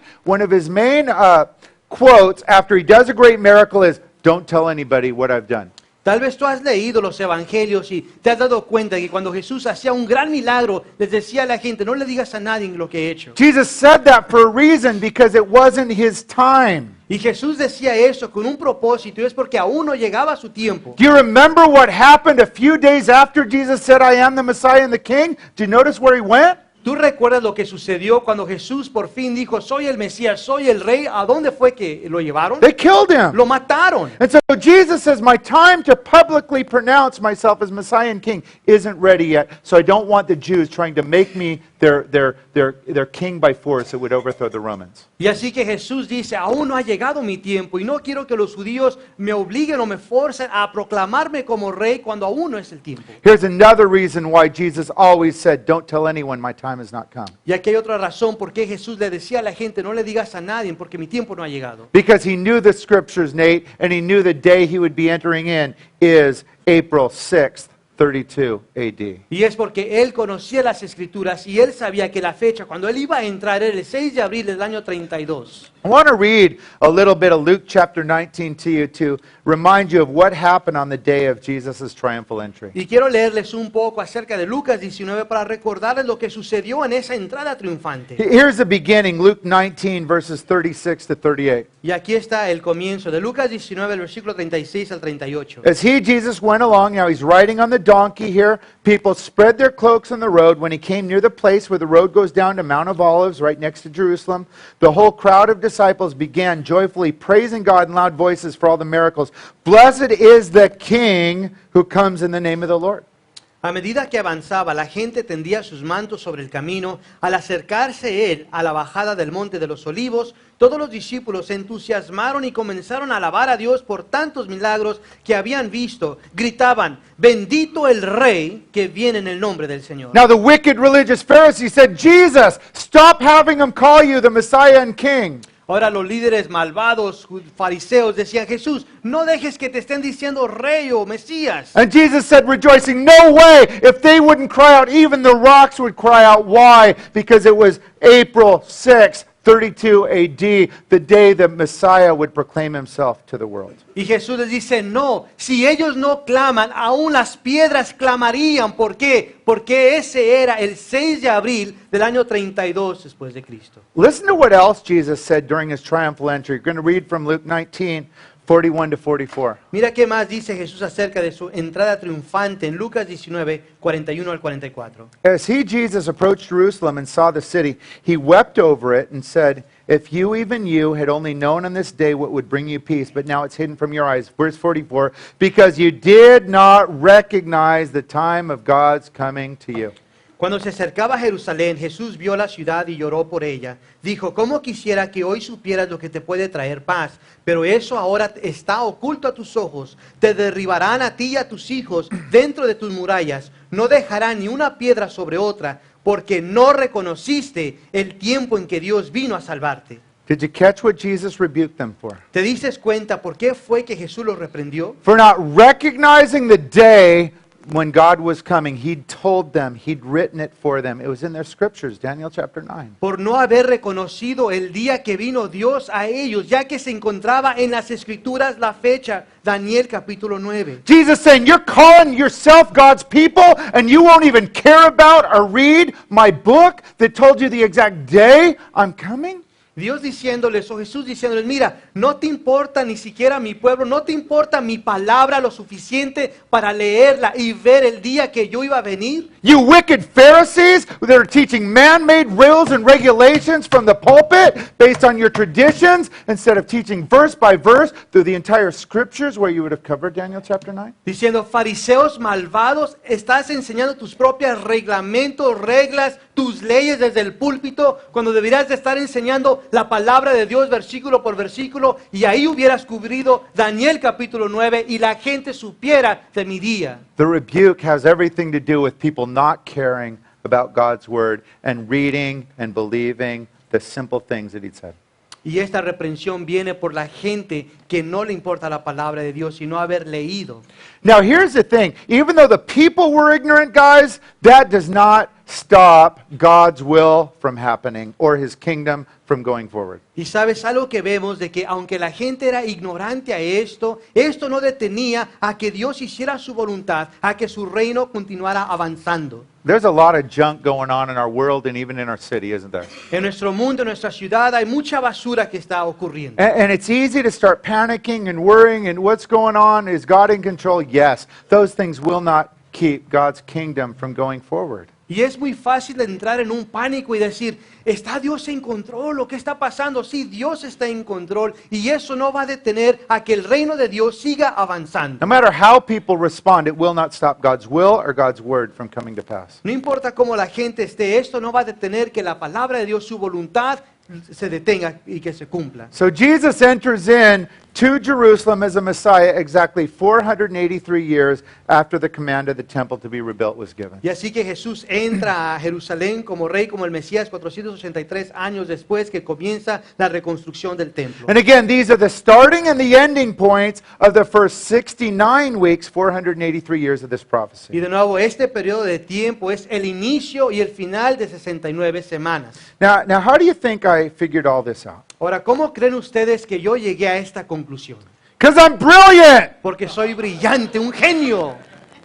Speaker 1: quotes after he does a great miracle is, don't tell anybody what I've done.
Speaker 2: Tal vez tú has leído los evangelios y te has dado cuenta que cuando Jesús hacía un gran milagro, les decía a la gente, no le digas a nadie lo que he hecho.
Speaker 1: Jesus said that for a reason, because it wasn't his time.
Speaker 2: Y Jesús decía eso con un propósito, y es porque aún no llegaba su tiempo.
Speaker 1: Do you remember what happened a few days after Jesus said, I am the Messiah and the King? Do you notice where he went?
Speaker 2: ¿Tú recuerdas lo que sucedió cuando Jesús por fin dijo, soy el Mesías, soy el Rey? ¿A dónde fue que lo llevaron?
Speaker 1: They killed him.
Speaker 2: Lo mataron.
Speaker 1: And so Jesus says, my time to publicly pronounce myself as Messiah and King isn't ready yet. So I don't want the Jews trying to make me their king by force that would overthrow the Romans.
Speaker 2: Y así que Jesús dice, aún no ha llegado mi tiempo y no quiero que los judíos me obliguen o me forcen a proclamarme como rey cuando aún no es el tiempo.
Speaker 1: Here's another reason why Jesus always said, don't tell anyone my time has not come.
Speaker 2: Y aquí hay otra razón por qué Jesús le decía a la gente, no le digas a nadie porque mi tiempo no ha llegado.
Speaker 1: Because he knew the scriptures, Nate, and he knew the day he would be entering in is April 6th, 32 AD.
Speaker 2: Y es porque él conocía las escrituras y él sabía que la fecha cuando él iba a entrar era el 6 de abril del año 32.
Speaker 1: I want to read a little bit of Luke chapter 19 to you to remind you of what happened on the day of Jesus' triumphal entry.
Speaker 2: Y quiero leerles un poco acerca de Lucas 19 para recordarles lo que sucedió en esa entrada triunfante.
Speaker 1: Here's the beginning, Luke 19, verses 36 to 38.
Speaker 2: Y aquí está el comienzo de Lucas 19, el versículo 36 al 38.
Speaker 1: As he, Jesus, went along, now he's riding on the donkey here, people spread their cloaks on the road. When he came near the place where the road goes down to Mount of Olives, right next to Jerusalem, the whole crowd of disciples began joyfully praising God in loud voices for all the miracles. Blessed is the King who comes in the name of the Lord.
Speaker 2: A medida que avanzaba, la gente tendía sus mantos sobre el camino. Al acercarse él a la bajada del monte de los olivos, todos los discípulos se entusiasmaron y comenzaron a alabar a Dios por tantos milagros que habían visto. Gritaban, bendito el Rey que viene en el nombre del Señor.
Speaker 1: Now the wicked religious Pharisees said, Jesus, stop having them call you the Messiah and King.
Speaker 2: Ahora los líderes malvados fariseos decían, Jesús, no dejes que te estén diciendo Rey o Mesías.
Speaker 1: And Jesus said, rejoicing, no way, if they wouldn't cry out, even the rocks would cry out. Why? Because it was April 6th, 32 AD, the day the Messiah would proclaim himself to the world.
Speaker 2: Y Jesús les dice, no, si ellos no claman, aún las piedras clamarían. ¿Por qué? Porque ese era el 6 de abril del año 32 después de Cristo.
Speaker 1: Listen to what else Jesus said during his triumphal entry. You're going to read from Luke 19, 41 to 44.
Speaker 2: Mira qué más dice Jesús acerca de su entrada triunfante en Lucas 19, 41 al 44.
Speaker 1: As he, Jesus, approached Jerusalem and saw the city, he wept over it and said, if you, even you, had only known on this day what would bring you peace, but now it's hidden from your eyes. Verse 44, because you did not recognize the time of God's coming to you.
Speaker 2: Cuando se acercaba a Jerusalén, Jesús vio la ciudad y lloró por ella. Dijo, ¿cómo quisiera que hoy supieras lo que te puede traer paz? Pero eso ahora está oculto a tus ojos. Te derribarán a ti y a tus hijos dentro de tus murallas. No dejarán ni una piedra sobre otra, porque no reconociste el tiempo en que Dios vino a salvarte.
Speaker 1: Did you catch what Jesus rebuked them for?
Speaker 2: ¿Te dices cuenta por qué fue que Jesús los reprendió?
Speaker 1: For not recognizing the day when God was coming. He'd told them, he'd written it for them. It was in their scriptures, Daniel chapter 9.
Speaker 2: Por no haber reconocido el día que vino Dios a ellos, ya que se encontraba en las escrituras la fecha, Daniel capítulo 9.
Speaker 1: Jesus saying, you're calling yourself God's people and you won't even care about or read my book that told you the exact day I'm coming?
Speaker 2: Dios diciéndoles, o Jesús diciéndoles, mira, no te importa ni siquiera mi pueblo, no te importa mi palabra lo suficiente para leerla y ver el día que yo iba a venir.
Speaker 1: You wicked Pharisees that are teaching man-made rules and regulations from the pulpit based on your traditions instead of teaching verse by verse through the entire scriptures where you would have covered Daniel chapter 9.
Speaker 2: Diciendo, fariseos malvados, estás enseñando tus propios reglamentos, reglas, tus leyes desde el púlpito, cuando deberías de estar enseñando la palabra de Dios versículo por versículo, y ahí hubieras cubrido Daniel capítulo 9 y la gente supiera de mi día.
Speaker 1: The rebuke has everything to do with people not caring about God's word and reading and believing the simple things that he'd said.
Speaker 2: Y esta reprensión viene por la gente que no le importa la palabra de Dios, sino haber leído.
Speaker 1: Now, here's the thing. Even though the people were ignorant, guys, that does not stop God's will from happening or his kingdom from going forward.
Speaker 2: Y sabes algo que vemos de que aunque la gente era ignorante a esto, esto no detenía a que Dios hiciera su voluntad, a que su reino continuara avanzando.
Speaker 1: There's a lot of junk going on in our world and even in our city, isn't there?
Speaker 2: En nuestro mundo, en nuestra ciudad, hay mucha basura que está ocurriendo.
Speaker 1: And it's easy to start panicking and worrying and what's going on? Is God in control? Yes. Those things will not keep God's kingdom from going forward.
Speaker 2: Y es muy fácil entrar en un pánico y decir, ¿está Dios en control? ¿Lo que está pasando? Sí, Dios está en control. Y eso no va a detener a que el reino de Dios siga avanzando.
Speaker 1: No matter how people respond, it will not stop God's will or God's word from coming to pass.
Speaker 2: No importa cómo la gente esté, esto no va a detener que la palabra de Dios, su voluntad, se detenga y que se cumpla.
Speaker 1: So Jesus enters in to Jerusalem as a Messiah exactly 483 years after the command of the temple to be rebuilt was given.
Speaker 2: Y así que Jesús entra a Jerusalén como rey, como el Mesías, 483 años después que comienza la reconstrucción del templo.
Speaker 1: And again, these are the starting and the ending points of the first 69 weeks, 483 years of this
Speaker 2: Y
Speaker 1: prophecy.
Speaker 2: de nuevo, este periodo de tiempo es el inicio y el final de 69 semanas.
Speaker 1: Now, how do you think I figured all this out?
Speaker 2: Ahora, ¿cómo creen ustedes que yo llegué a esta conclusión?
Speaker 1: Because I'm brilliant!
Speaker 2: Porque soy brillante, un genio.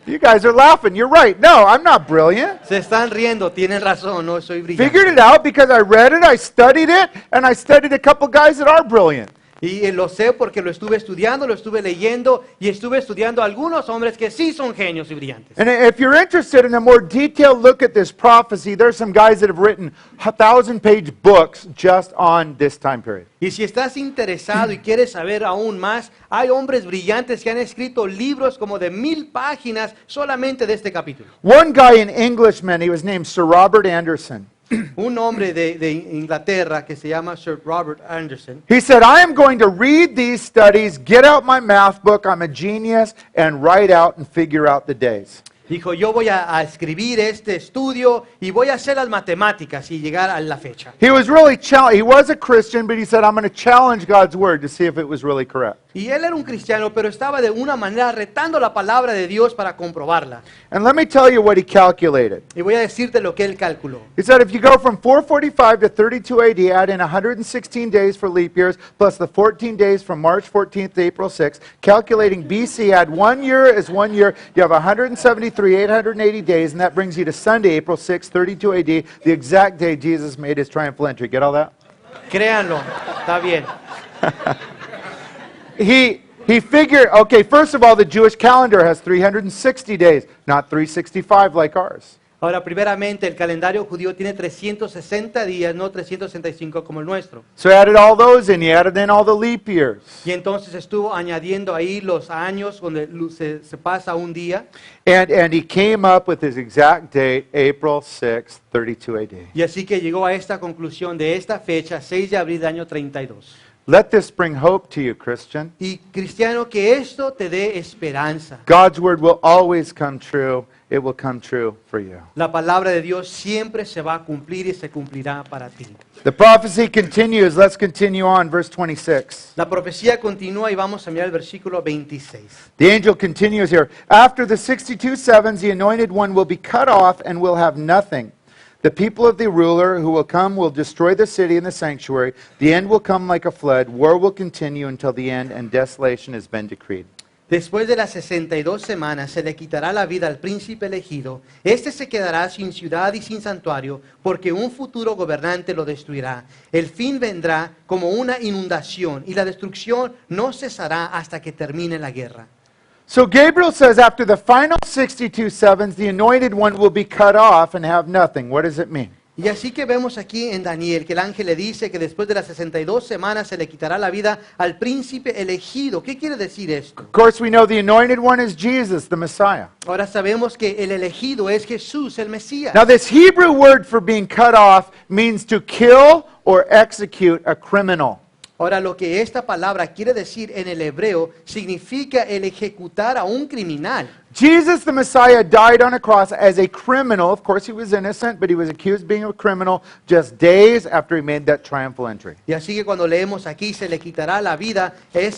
Speaker 1: You guys are laughing. You're right. No, I'm not brilliant.
Speaker 2: Se están riendo, tienen razón, no soy brillante.
Speaker 1: Figured it out because I read it, I studied it, and I studied a couple guys that are brilliant.
Speaker 2: Y lo sé porque lo estuve estudiando, lo estuve leyendo y estuve estudiando a algunos hombres que sí son genios y brillantes.
Speaker 1: And if you're interested in a more detailed look at this prophecy, there's some guys that have written 1,000-page books just on this time period.
Speaker 2: Y si estás interesado y quieres saber aún más, hay hombres brillantes que han escrito libros como de 1000 páginas solamente de este capítulo.
Speaker 1: One guy, an Englishman, he was named Sir Robert Anderson.
Speaker 2: Un hombre de Inglaterra que se llama Sir Robert Anderson.
Speaker 1: He said, I am going to read these studies, get out my math book, I'm a genius, and write out and figure out the days.
Speaker 2: Dijo, yo voy a escribir este estudio y voy a hacer las matemáticas y llegar a la fecha.
Speaker 1: He was really he was a Christian, but he said, I'm going to challenge God's word to see if it was really correct.
Speaker 2: Y él era un cristiano, pero estaba de una manera retando la palabra de Dios para comprobarla.
Speaker 1: And let me tell you what he calculated.
Speaker 2: Y voy a decirte lo que él calculó.
Speaker 1: He said if you go from 445 to 32 AD, add in 116 days for leap years, plus the 14 days from March 14th to April 6th, calculating BC, add 1 year as 1 year, you have 173, 880 days, and that brings you to Sunday, April 6th, 32 AD, the exact day Jesus made his triumphal entry. Get all that?
Speaker 2: Créanlo, está bien.
Speaker 1: He figured, okay, first of all, the Jewish calendar has 360 days, not 365 like ours.
Speaker 2: Ahora, primeramente, el calendario judío tiene 360 días, no 365 como el nuestro.
Speaker 1: So he added all those in, he added in all the leap years.
Speaker 2: Y entonces estuvo añadiendo ahí los años donde se pasa un día.
Speaker 1: And he came up with his exact date, April 6th, 32 AD.
Speaker 2: Y así que llegó a esta conclusión de esta fecha, 6 de abril del año 32.
Speaker 1: Let this bring hope to you, Christian.
Speaker 2: Y cristiano, que esto te dé esperanza.
Speaker 1: God's word will always come true. It will come true for you.
Speaker 2: La palabra de Dios siempre se va a cumplir y se cumplirá para ti.
Speaker 1: The prophecy continues. Let's continue on, verse 26.
Speaker 2: La profecía continúa y vamos a mirar el versículo 26.
Speaker 1: The angel continues here. After the 62 sevens, the anointed one will be cut off and will have nothing. The people of the ruler who will come will destroy the city and the sanctuary. The end will come like a flood. War will continue until the end, and desolation has been decreed.
Speaker 2: Después de las 62 semanas se le quitará la vida al príncipe elegido. Este se quedará sin ciudad y sin santuario, porque un futuro gobernante lo destruirá. El fin vendrá como una inundación, y la destrucción no cesará hasta que termine la guerra.
Speaker 1: So Gabriel says after the final 62 sevens, the anointed one will be cut off and have nothing. What does it mean?
Speaker 2: Y así que vemos aquí en Daniel que el ángel le dice que después de las 62 semanas se le quitará la vida al príncipe elegido. ¿Qué quiere decir esto?
Speaker 1: Of course, we know the anointed one is Jesus, the Messiah.
Speaker 2: Ahora sabemos que el elegido es Jesús, el Mesías.
Speaker 1: Now, this Hebrew word for being cut off means to kill or execute a criminal.
Speaker 2: Ahora, lo que esta palabra quiere decir en el hebreo significa el ejecutar a un criminal.
Speaker 1: Jesus, the Messiah, died on a cross as a criminal. Of course, he was innocent, but he was accused of being a criminal just days after he made that triumphal entry.
Speaker 2: Y así que cuando leemos aquí, se le quitará la vida,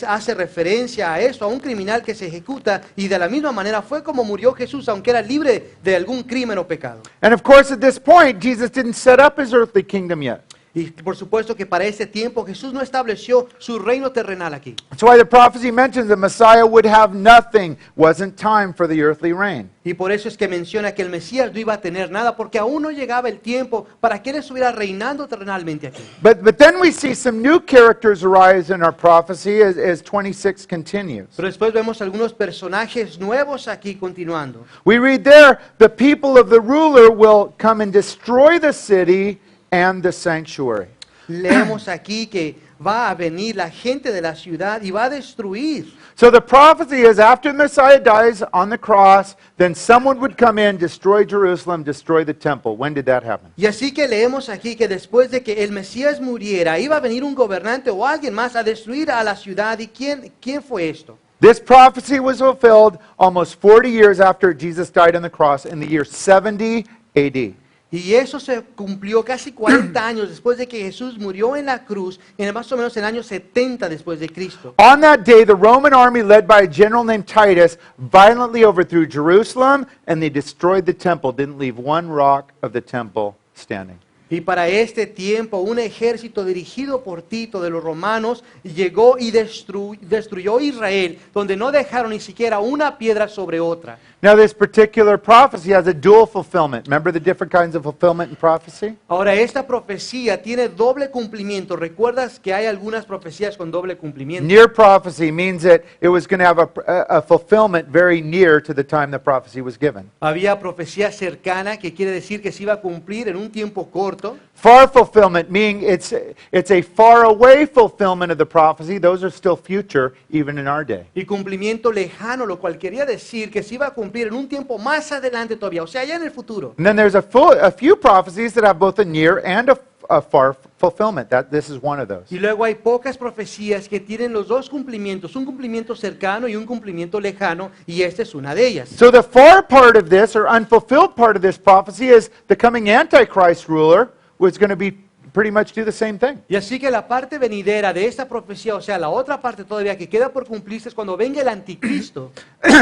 Speaker 2: hace referencia a eso, a un criminal que se ejecuta, y de la misma manera fue como murió Jesús, aunque era libre de algún crimen o pecado.
Speaker 1: And of course, at this point, Jesus didn't set up his earthly kingdom yet.
Speaker 2: Y por supuesto que para ese tiempo Jesús no estableció su reino terrenal aquí.
Speaker 1: That's why the prophecy mentions the Messiah would have nothing. Wasn't time for the earthly reign.
Speaker 2: Y por eso es que menciona que el Mesías no iba a tener nada, porque aún no llegaba el tiempo para que Él estuviera reinando terrenalmente aquí.
Speaker 1: But then we see some new characters arise in our prophecy as 26 continues.
Speaker 2: Pero después vemos algunos personajes nuevos aquí continuando.
Speaker 1: We read there, the people of the ruler will come and destroy the city and the sanctuary.
Speaker 2: Leemos aquí que va a venir la gente de la ciudad y va a destruir.
Speaker 1: So the prophecy is after the Messiah dies on the cross, then someone would come in, destroy Jerusalem, destroy the temple. When did that happen?
Speaker 2: Y así que leemos aquí que después de que el Mesías muriera, iba a venir un gobernante o alguien más a destruir a la ciudad. ¿Y quién fue esto?
Speaker 1: This prophecy was fulfilled almost 40 years after Jesus died on the cross in the year 70 AD.
Speaker 2: Y eso se cumplió casi 40 años después de que Jesús murió en la cruz, en más o menos en el año 70 después de Cristo.
Speaker 1: On that day, the Roman army led by a general named Titus violently overthrew Jerusalem and they destroyed the temple, didn't leave one rock of the temple standing.
Speaker 2: Y para este tiempo, un ejército dirigido por Tito de los romanos llegó y destruyó Israel, donde no dejaron ni siquiera una piedra sobre otra.
Speaker 1: Now, this particular prophecy has a dual fulfillment. Remember the different kinds of fulfillment in prophecy?
Speaker 2: Ahora, esta profecía tiene doble cumplimiento. ¿Recuerdas que hay algunas profecías con doble cumplimiento?
Speaker 1: Near prophecy means that it was going to have a fulfillment very near to the time the prophecy was given.
Speaker 2: Había profecía cercana, que quiere decir que se iba a cumplir en un tiempo corto.
Speaker 1: Far fulfillment, meaning it's a far away fulfillment of the prophecy. Those are still future, even in our day.
Speaker 2: Y cumplimiento lejano, lo cual quería decir que se iba a cumplir en un tiempo más adelante todavía, o sea, ya en el futuro.
Speaker 1: And then there's a few prophecies that have both a near and a far fulfillment. This is one of those.
Speaker 2: Y luego hay pocas profecías que tienen los dos cumplimientos, un cumplimiento cercano y un cumplimiento lejano, y esta es una de ellas.
Speaker 1: So the far part of this, or unfulfilled part of this prophecy, is the coming Antichrist ruler was going to be pretty much do the same thing.
Speaker 2: Y así que la parte venidera de esta profecía, o sea, la otra parte todavía que queda por cumplirse es cuando venga el anticristo.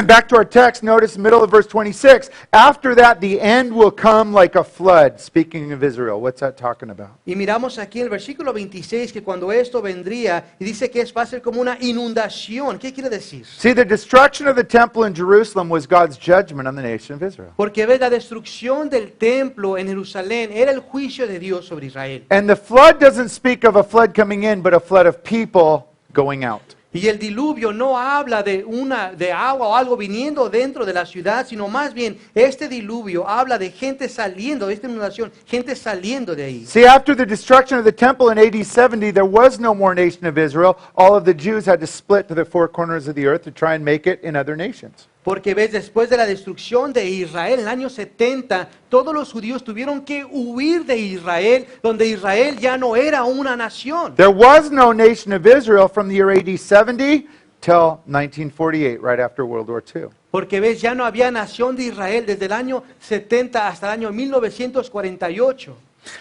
Speaker 1: Back to our text, notice middle of verse 26. After that, the end will come like a flood. Speaking of Israel, what's that talking about?
Speaker 2: Y miramos aquí en el versículo 26 que cuando esto vendría, y dice que va a ser como una inundación. ¿Qué quiere decir?
Speaker 1: See, the destruction of the temple in Jerusalem was God's judgment on the nation of Israel.
Speaker 2: Porque ves, la destrucción del templo en Jerusalén era el juicio de Dios sobre Israel.
Speaker 1: And the flood doesn't speak of a flood coming in, but a flood of people going out.
Speaker 2: Y el diluvio no habla de agua o algo viniendo dentro de la ciudad, sino más bien este diluvio habla de gente saliendo, de esta inundación, gente saliendo de ahí.
Speaker 1: See, after the destruction of the temple in AD 70, there was no more nation of Israel. All of the Jews had to split to the four corners of the earth to try and make it in other nations.
Speaker 2: Porque ves, después de la destrucción de Israel en el año 70, todos los judíos tuvieron que huir de Israel, donde Israel ya no era una nación.
Speaker 1: There was no nation of Israel from the year AD 70 till 1948, right after World War II.
Speaker 2: Porque ves, ya no había nación de Israel desde el año 70 hasta el año 1948.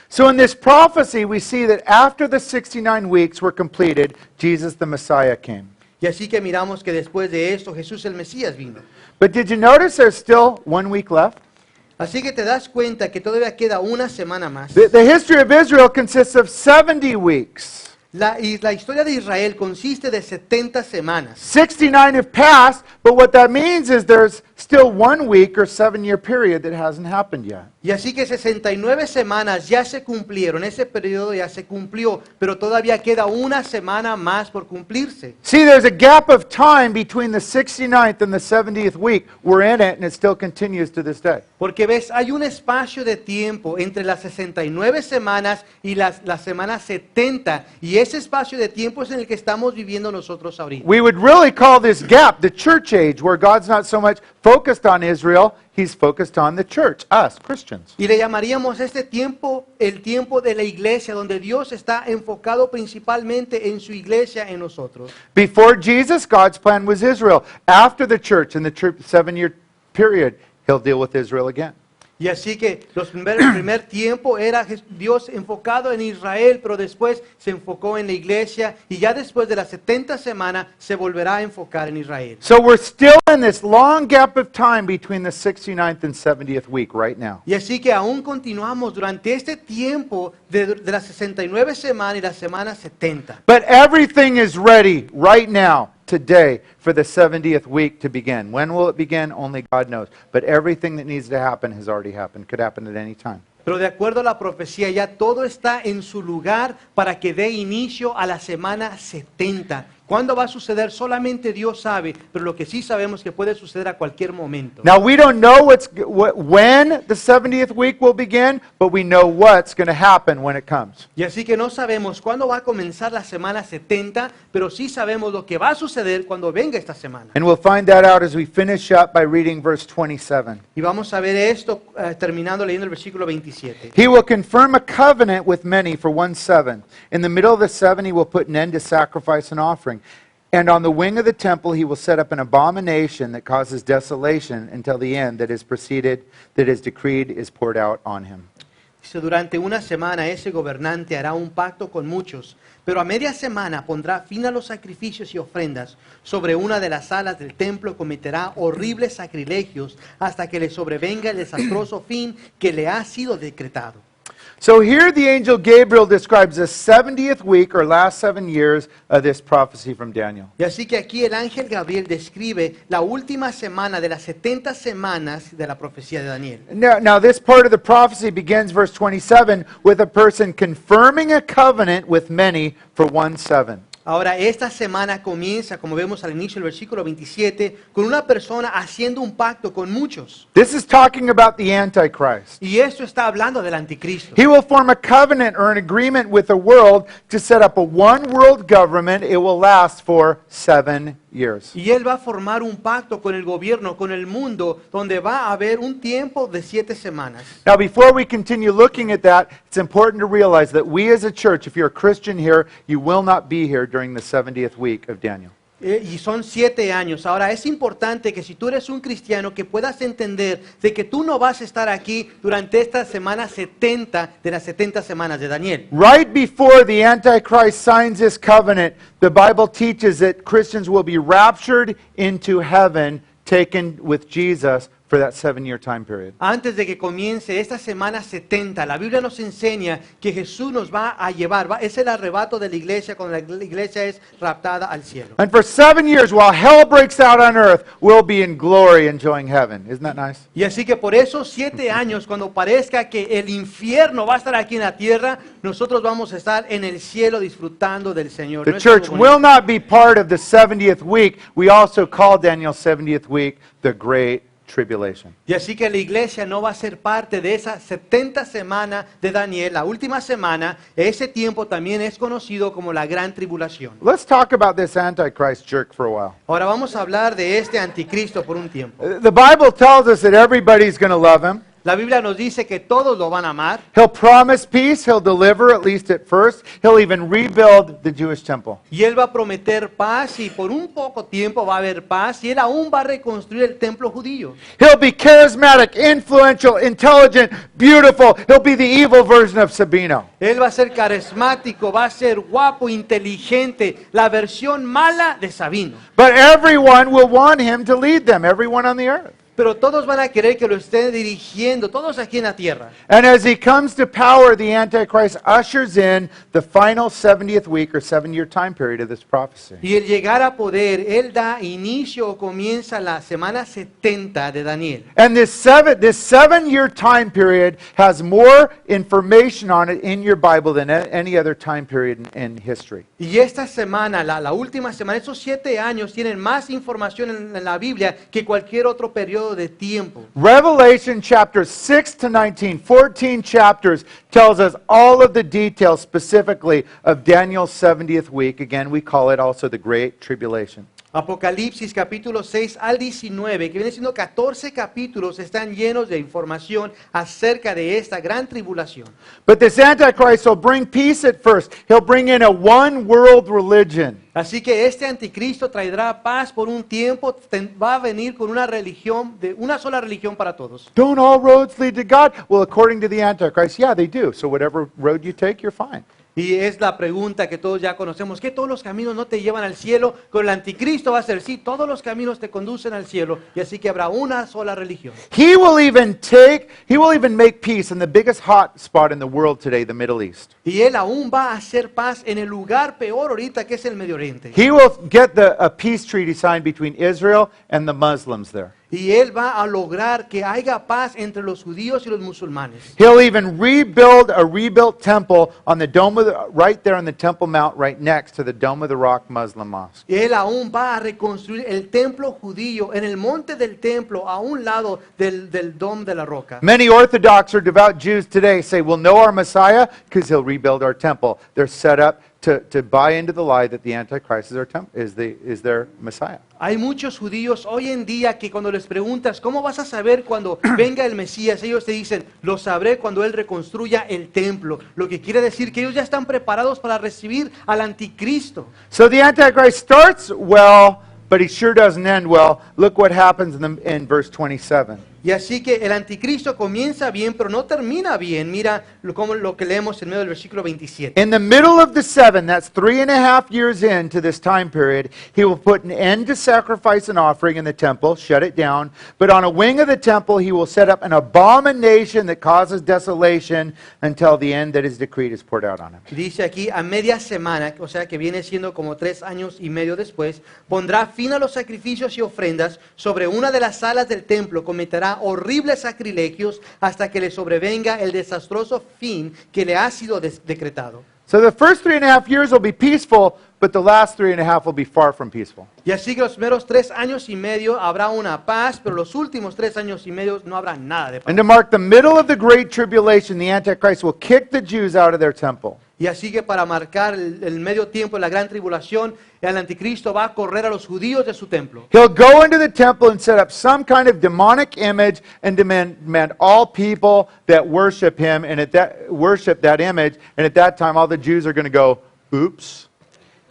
Speaker 1: So in this prophecy, we see that after the 69 weeks were completed, Jesus the Messiah came.
Speaker 2: Y así que miramos que después de esto Jesús el Mesías vino.
Speaker 1: But did you notice there's still 1 week left?
Speaker 2: Así que te das cuenta que todavía queda una semana más.
Speaker 1: The history of Israel consists of 70 weeks.
Speaker 2: La historia de Israel consiste de 70 semanas.
Speaker 1: 69 have passed, but what that means is there's still 1 week or 7-year period that hasn't happened yet.
Speaker 2: Y así que 69 semanas ya se cumplieron, ese periodo ya se cumplió, pero todavía queda una semana más por cumplirse.
Speaker 1: See, there's a gap of time between the 69th and the 70th week. We're in it, and it still continues to this day.
Speaker 2: Porque ves, hay un espacio de tiempo entre las 69 semanas y la semana 70, y ese espacio de tiempo es en el que estamos viviendo nosotros ahorita.
Speaker 1: We would really call this gap the church age, where God's not so much focused focused on Israel, he's focused on the church, us, Christians.
Speaker 2: Y le llamaríamos este tiempo el tiempo de la iglesia, donde Dios está enfocado principalmente en su iglesia, en nosotros.
Speaker 1: Before Jesus, God's plan was Israel. After the church, in the 7-year period, he'll deal with Israel again.
Speaker 2: Y así que el primer tiempo era Dios enfocado en Israel, pero después se enfocó en la iglesia y ya después de las 70 semanas se volverá a enfocar en Israel.
Speaker 1: So we're still in this long gap of time between the 69th and 70th week right now.
Speaker 2: Y así que aún continuamos durante este tiempo de las 69 semanas y la semana 70.
Speaker 1: But everything is ready right now, today, for the 70th week to begin. When will it begin? Only God knows. But everything that needs to happen has already happened. Could happen at any time.
Speaker 2: Pero de acuerdo a la profecía, ya todo está en su lugar para que dé inicio a la semana 70. ¿Cuándo va a suceder? Solamente Dios sabe, pero lo que sí sabemos es que puede suceder a cualquier momento.
Speaker 1: Now, we don't know when the 70th week will begin, but we know what's going to happen when it comes.
Speaker 2: Y así que no sabemos cuándo va a comenzar la semana 70, pero sí sabemos lo que va a suceder cuando venga esta semana.
Speaker 1: And we'll find that out as we finish up by reading verse 27.
Speaker 2: Y vamos a ver esto terminando leyendo el versículo 27.
Speaker 1: He will confirm a covenant with many for 1/7. In the middle of the 7, he will put an end to sacrifice and offering. And on the wing of the temple he will set up an abomination that causes desolation until the end that is decreed is poured out on him.
Speaker 2: Dice, durante una semana ese gobernante hará un pacto con muchos, pero a media semana pondrá fin a los sacrificios y ofrendas. Sobre una de las salas del templo cometerá horribles sacrilegios hasta que le sobrevenga el desastroso fin que le ha sido decretado.
Speaker 1: So here the angel Gabriel describes the 70th week or last 7 years of this prophecy from Daniel.
Speaker 2: Y así que aquí el ángel Gabriel describe la última semana de las 70 semanas de la profecía de Daniel.
Speaker 1: Now this part of the prophecy begins, verse 27, with a person confirming a covenant with many for 1/7.
Speaker 2: Ahora, esta semana comienza, como vemos al inicio del versículo 27, con una persona haciendo un pacto con muchos.
Speaker 1: This is talking about the Antichrist.
Speaker 2: Y esto está hablando del anticristo.
Speaker 1: He will form a covenant or an agreement with the world to set up a one world government. It will last for 7 years.
Speaker 2: Y él va a formar un pacto con el gobierno, con el mundo, donde va a haber un tiempo de 7 semanas.
Speaker 1: Now, before we continue looking at that, it's important to realize that we as a church, if you're a Christian here, you will not be here during the 70th week of Daniel.
Speaker 2: Y son 7 años. Ahora, es importante que si tú eres un cristiano, que puedas entender de que tú no vas a estar aquí durante esta semana 70 de las 70 semanas de Daniel.
Speaker 1: Right before the Antichrist signs this covenant, the Bible teaches that Christians will be raptured into heaven, taken with Jesus for that 7-year time period.
Speaker 2: Antes de que comience esta semana 70, la Biblia nos enseña que Jesús nos va a llevar. Es el arrebato de la iglesia cuando la iglesia es raptada al cielo.
Speaker 1: And for 7 years, while hell breaks out on earth, we'll be in glory enjoying heaven. Isn't that nice?
Speaker 2: Y así que por esos 7 años, cuando parezca que el infierno va a estar aquí en la tierra, nosotros vamos a estar en el cielo disfrutando del Señor.
Speaker 1: The
Speaker 2: ¿No es algo
Speaker 1: church
Speaker 2: bonito?
Speaker 1: will not be part of the 70th week. We also call Daniel's 70th week the Great Tribulation.
Speaker 2: Y así que la iglesia no va a ser parte de esa 70 semana de Daniel, la última semana. Ese tiempo también es conocido como la gran tribulación.
Speaker 1: Let's talk about this Antichrist jerk for a while.
Speaker 2: Ahora vamos a hablar de este anticristo por un tiempo.
Speaker 1: The Bible tells us that everybody's going to love him.
Speaker 2: La Biblia nos dice que todos lo van a amar.
Speaker 1: He'll promise peace. He'll deliver, at least at first. He'll even rebuild the Jewish temple.
Speaker 2: Y él va a prometer paz y por un poco tiempo va a haber paz y él aún va a reconstruir el templo judío.
Speaker 1: He'll be charismatic, influential, intelligent, beautiful. He'll be the evil version of Sabino.
Speaker 2: Él va a ser carismático, va a ser guapo, inteligente, la versión mala de Sabino.
Speaker 1: But everyone will want him to lead them, everyone on the earth.
Speaker 2: Pero todos van a querer que lo esté dirigiendo, todos aquí en la tierra.
Speaker 1: And as he comes to power, the Antichrist ushers in the final 70th week or 7-year time period of this prophecy.
Speaker 2: Y el llegar a poder, él da inicio o comienza la semana 70 de Daniel.
Speaker 1: And this 7-year time period has more information on it in your Bible than any other time period in history.
Speaker 2: Y esta semana, la última semana, esos 7 años tienen más información en la Biblia que cualquier otro periodo de tiempo.
Speaker 1: Revelation chapters 6 to 19, 14 chapters, tells us all of the details specifically of Daniel's 70th week. Again, we call it also the Great Tribulation.
Speaker 2: Apocalipsis capítulo 6 al 19, que viene siendo 14 capítulos, están llenos de información acerca de esta gran tribulación.
Speaker 1: But this Antichrist will bring peace at first. He'll bring in a one world religion.
Speaker 2: Así que este anticristo traerá paz por un tiempo, va a venir con una religión, de una sola religión para todos.
Speaker 1: Don't all roads lead to God? Well, according to the Antichrist, yeah, they do. So whatever road you take, you're fine.
Speaker 2: Y es la pregunta que todos ya conocemos, ¿que todos los caminos no te llevan al cielo? Con el anticristo va a ser, sí, todos los caminos te conducen al cielo, y así que habrá una sola religión.
Speaker 1: He will even make peace in the biggest hot spot in the world today, the Middle East.
Speaker 2: Y él aún va a hacer paz en el lugar peor ahorita, que es el Medio Oriente.
Speaker 1: He will get a peace treaty signed between Israel and the Muslims there.
Speaker 2: Y él va a lograr que haya paz entre los judíos y los musulmanes.
Speaker 1: He'll even rebuild a rebuilt temple on the Dome of the, right there on the Temple Mount, right next to the Dome of the Rock Muslim Mosque.
Speaker 2: Y él aún va a reconstruir el templo judío en el monte del templo, a un lado del Dome de la Roca.
Speaker 1: Many Orthodox or devout Jews today say we'll know our Messiah because he'll rebuild our temple. They're set up to buy into the lie that the Antichrist is their Messiah.
Speaker 2: Hay muchos judíos hoy en día que cuando les preguntas, ¿cómo vas a saber cuando venga el Mesías? Ellos te dicen, lo sabré cuando Él reconstruya el templo. Lo que quiere decir que ellos ya están preparados para recibir al anticristo.
Speaker 1: So the Antichrist starts well, but he sure doesn't end well. Look what happens in verse 27.
Speaker 2: Y así que el anticristo comienza bien, pero no termina bien. Mira lo que leemos en medio del versículo 27.
Speaker 1: In the middle of the 7, that's 3.5 years into this time period, he will put an end to sacrifice and offering in the temple, shut it down. But on a wing of the temple, he will set up an abomination that causes desolation until the end that is decreed is poured out on him.
Speaker 2: Dice aquí, a media semana, o sea que viene siendo como 3 años y medio después, pondrá fin a los sacrificios y ofrendas sobre una de las salas del templo, cometerá horribles sacrilegios hasta que le sobrevenga el desastroso fin que le ha sido decretado.
Speaker 1: So the first 3.5 years will be peaceful, but the last 3.5 will be far from peaceful.
Speaker 2: Y así que los primeros 3 años y medio habrá una paz, pero los últimos 3 años y medio no habrá nada de paz.
Speaker 1: And to mark the middle of the Great Tribulation, the Antichrist will kick the Jews out of their temple.
Speaker 2: Y así que para marcar el medio tiempo de la gran tribulación, el anticristo va a correr a los judíos de su templo.
Speaker 1: He'll go into the temple and set up some kind of demonic image and demand all people that worship him and worship that image. And at that time, all the Jews are going to go, oops.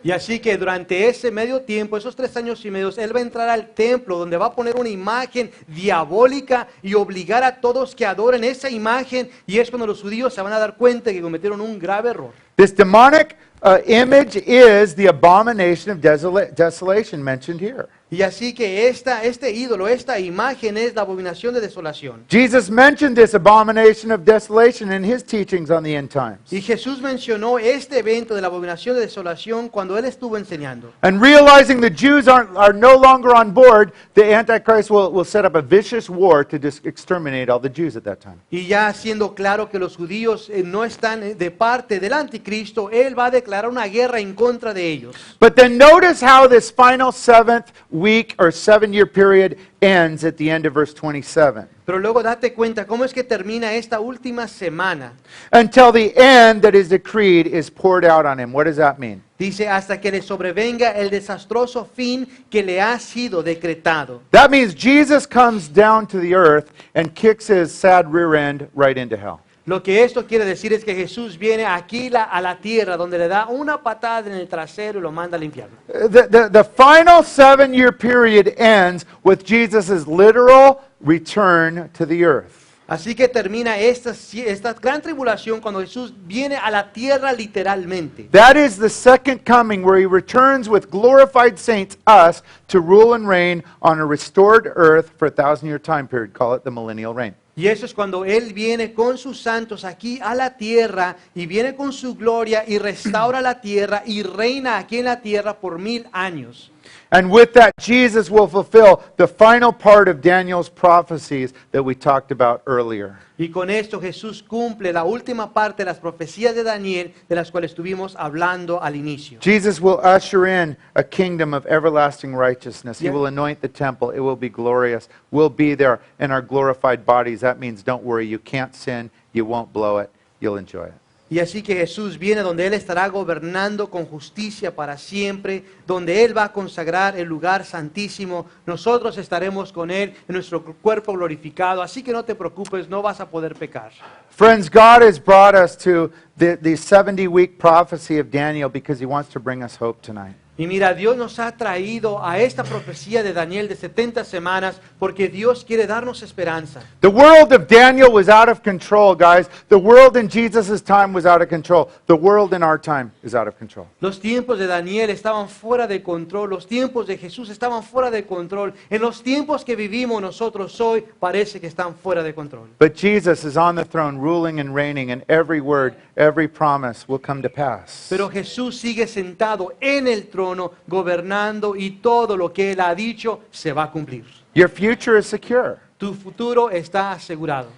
Speaker 2: Y así que durante ese medio tiempo, esos 3 años y medio, él va a entrar al templo donde va a poner una imagen diabólica y obligar a todos que adoren esa imagen. Y es cuando los judíos se van a dar cuenta que cometieron un grave error.
Speaker 1: This demonic image is the abomination of desolation mentioned here.
Speaker 2: Y así que este ídolo, esta imagen es la abominación de desolación.
Speaker 1: Jesus mentioned this abomination of desolation in his teachings on the end times.
Speaker 2: Y Jesús mencionó este evento de la abominación de desolación cuando él estuvo enseñando.
Speaker 1: And realizing the Jews are no longer on board, the Antichrist will set up a vicious war to exterminate all the Jews at that time.
Speaker 2: Y ya siendo claro que los judíos no están de parte del anticristo, él va a declarar una guerra en contra de ellos.
Speaker 1: But then notice how this final 7th week or 7-year period ends at the end of verse 27.
Speaker 2: Pero luego date cuenta cómo es que termina esta última semana.
Speaker 1: Until the end that is decreed is poured out on him. What does that mean?
Speaker 2: Dice, hasta que le sobrevenga el desastroso fin que le ha sido decretado.
Speaker 1: That means Jesus comes down to the earth and kicks his sad rear end right into hell.
Speaker 2: Lo que esto quiere decir es que Jesús viene aquí a la tierra donde le da una patada en el trasero y lo manda al infierno.
Speaker 1: The final 7-year period ends with Jesus' literal return to the earth.
Speaker 2: Así que termina esta gran tribulación cuando Jesús viene a la tierra literalmente.
Speaker 1: That is the second coming where he returns with glorified saints, us, to rule and reign on a restored earth for a 1,000-year time period. Call it the millennial reign.
Speaker 2: Y eso es cuando Él viene con sus santos aquí a la tierra y viene con su gloria y restaura la tierra y reina aquí en la tierra por 1000 años.
Speaker 1: And with that, Jesus will fulfill the final part of Daniel's prophecies that we talked about earlier.
Speaker 2: Y con esto Jesús cumple la última parte de las profecías de Daniel de las cuales estuvimos hablando al inicio.
Speaker 1: Jesus will usher in a kingdom of everlasting righteousness. He
Speaker 2: Yeah.
Speaker 1: will anoint the temple. It will be glorious. We'll be there in our glorified bodies. That means don't worry. You can't sin. You won't blow it. You'll enjoy it.
Speaker 2: Y así que Jesús viene donde Él estará gobernando con justicia para siempre, donde Él va a consagrar el lugar santísimo. Nosotros estaremos con Él en nuestro cuerpo glorificado. Así que no te preocupes, no vas a poder pecar.
Speaker 1: Friends, God has brought us to the 70-week prophecy of Daniel because He wants to bring us hope tonight.
Speaker 2: Y mira, Dios nos ha traído a esta profecía de Daniel de 70 semanas porque Dios quiere darnos esperanza.
Speaker 1: The world of Daniel was out of control, guys. The world in Jesus' time was out of control. The world in our time is out of control.
Speaker 2: Los tiempos de Daniel estaban fuera de control, los tiempos de Jesús estaban fuera de control. En los tiempos que vivimos nosotros hoy parece que están fuera de control.
Speaker 1: But Jesus is on the throne, ruling and reigning, and every word, every promise will come to pass.
Speaker 2: Pero Jesús sigue sentado en el trono, gobernando, y todo lo que Él ha dicho se va a cumplir.
Speaker 1: Your future is secure,
Speaker 2: Tu futuro está asegurado.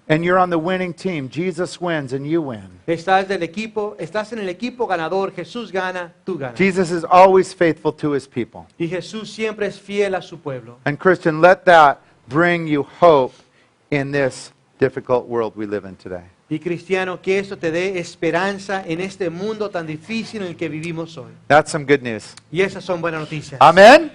Speaker 1: and you're on the winning team. Jesus wins, and you win.
Speaker 2: Estás en el equipo ganador. Jesús gana, tú ganas.
Speaker 1: Jesus is always faithful to His people.
Speaker 2: Y Jesús siempre es fiel a su pueblo.
Speaker 1: And Christian, let that bring you hope in this difficult world we live in today.
Speaker 2: Y cristiano, que esto te dé esperanza en este mundo tan difícil en el que vivimos hoy.
Speaker 1: That's some good news.
Speaker 2: Y esas son buenas noticias.
Speaker 1: Amen?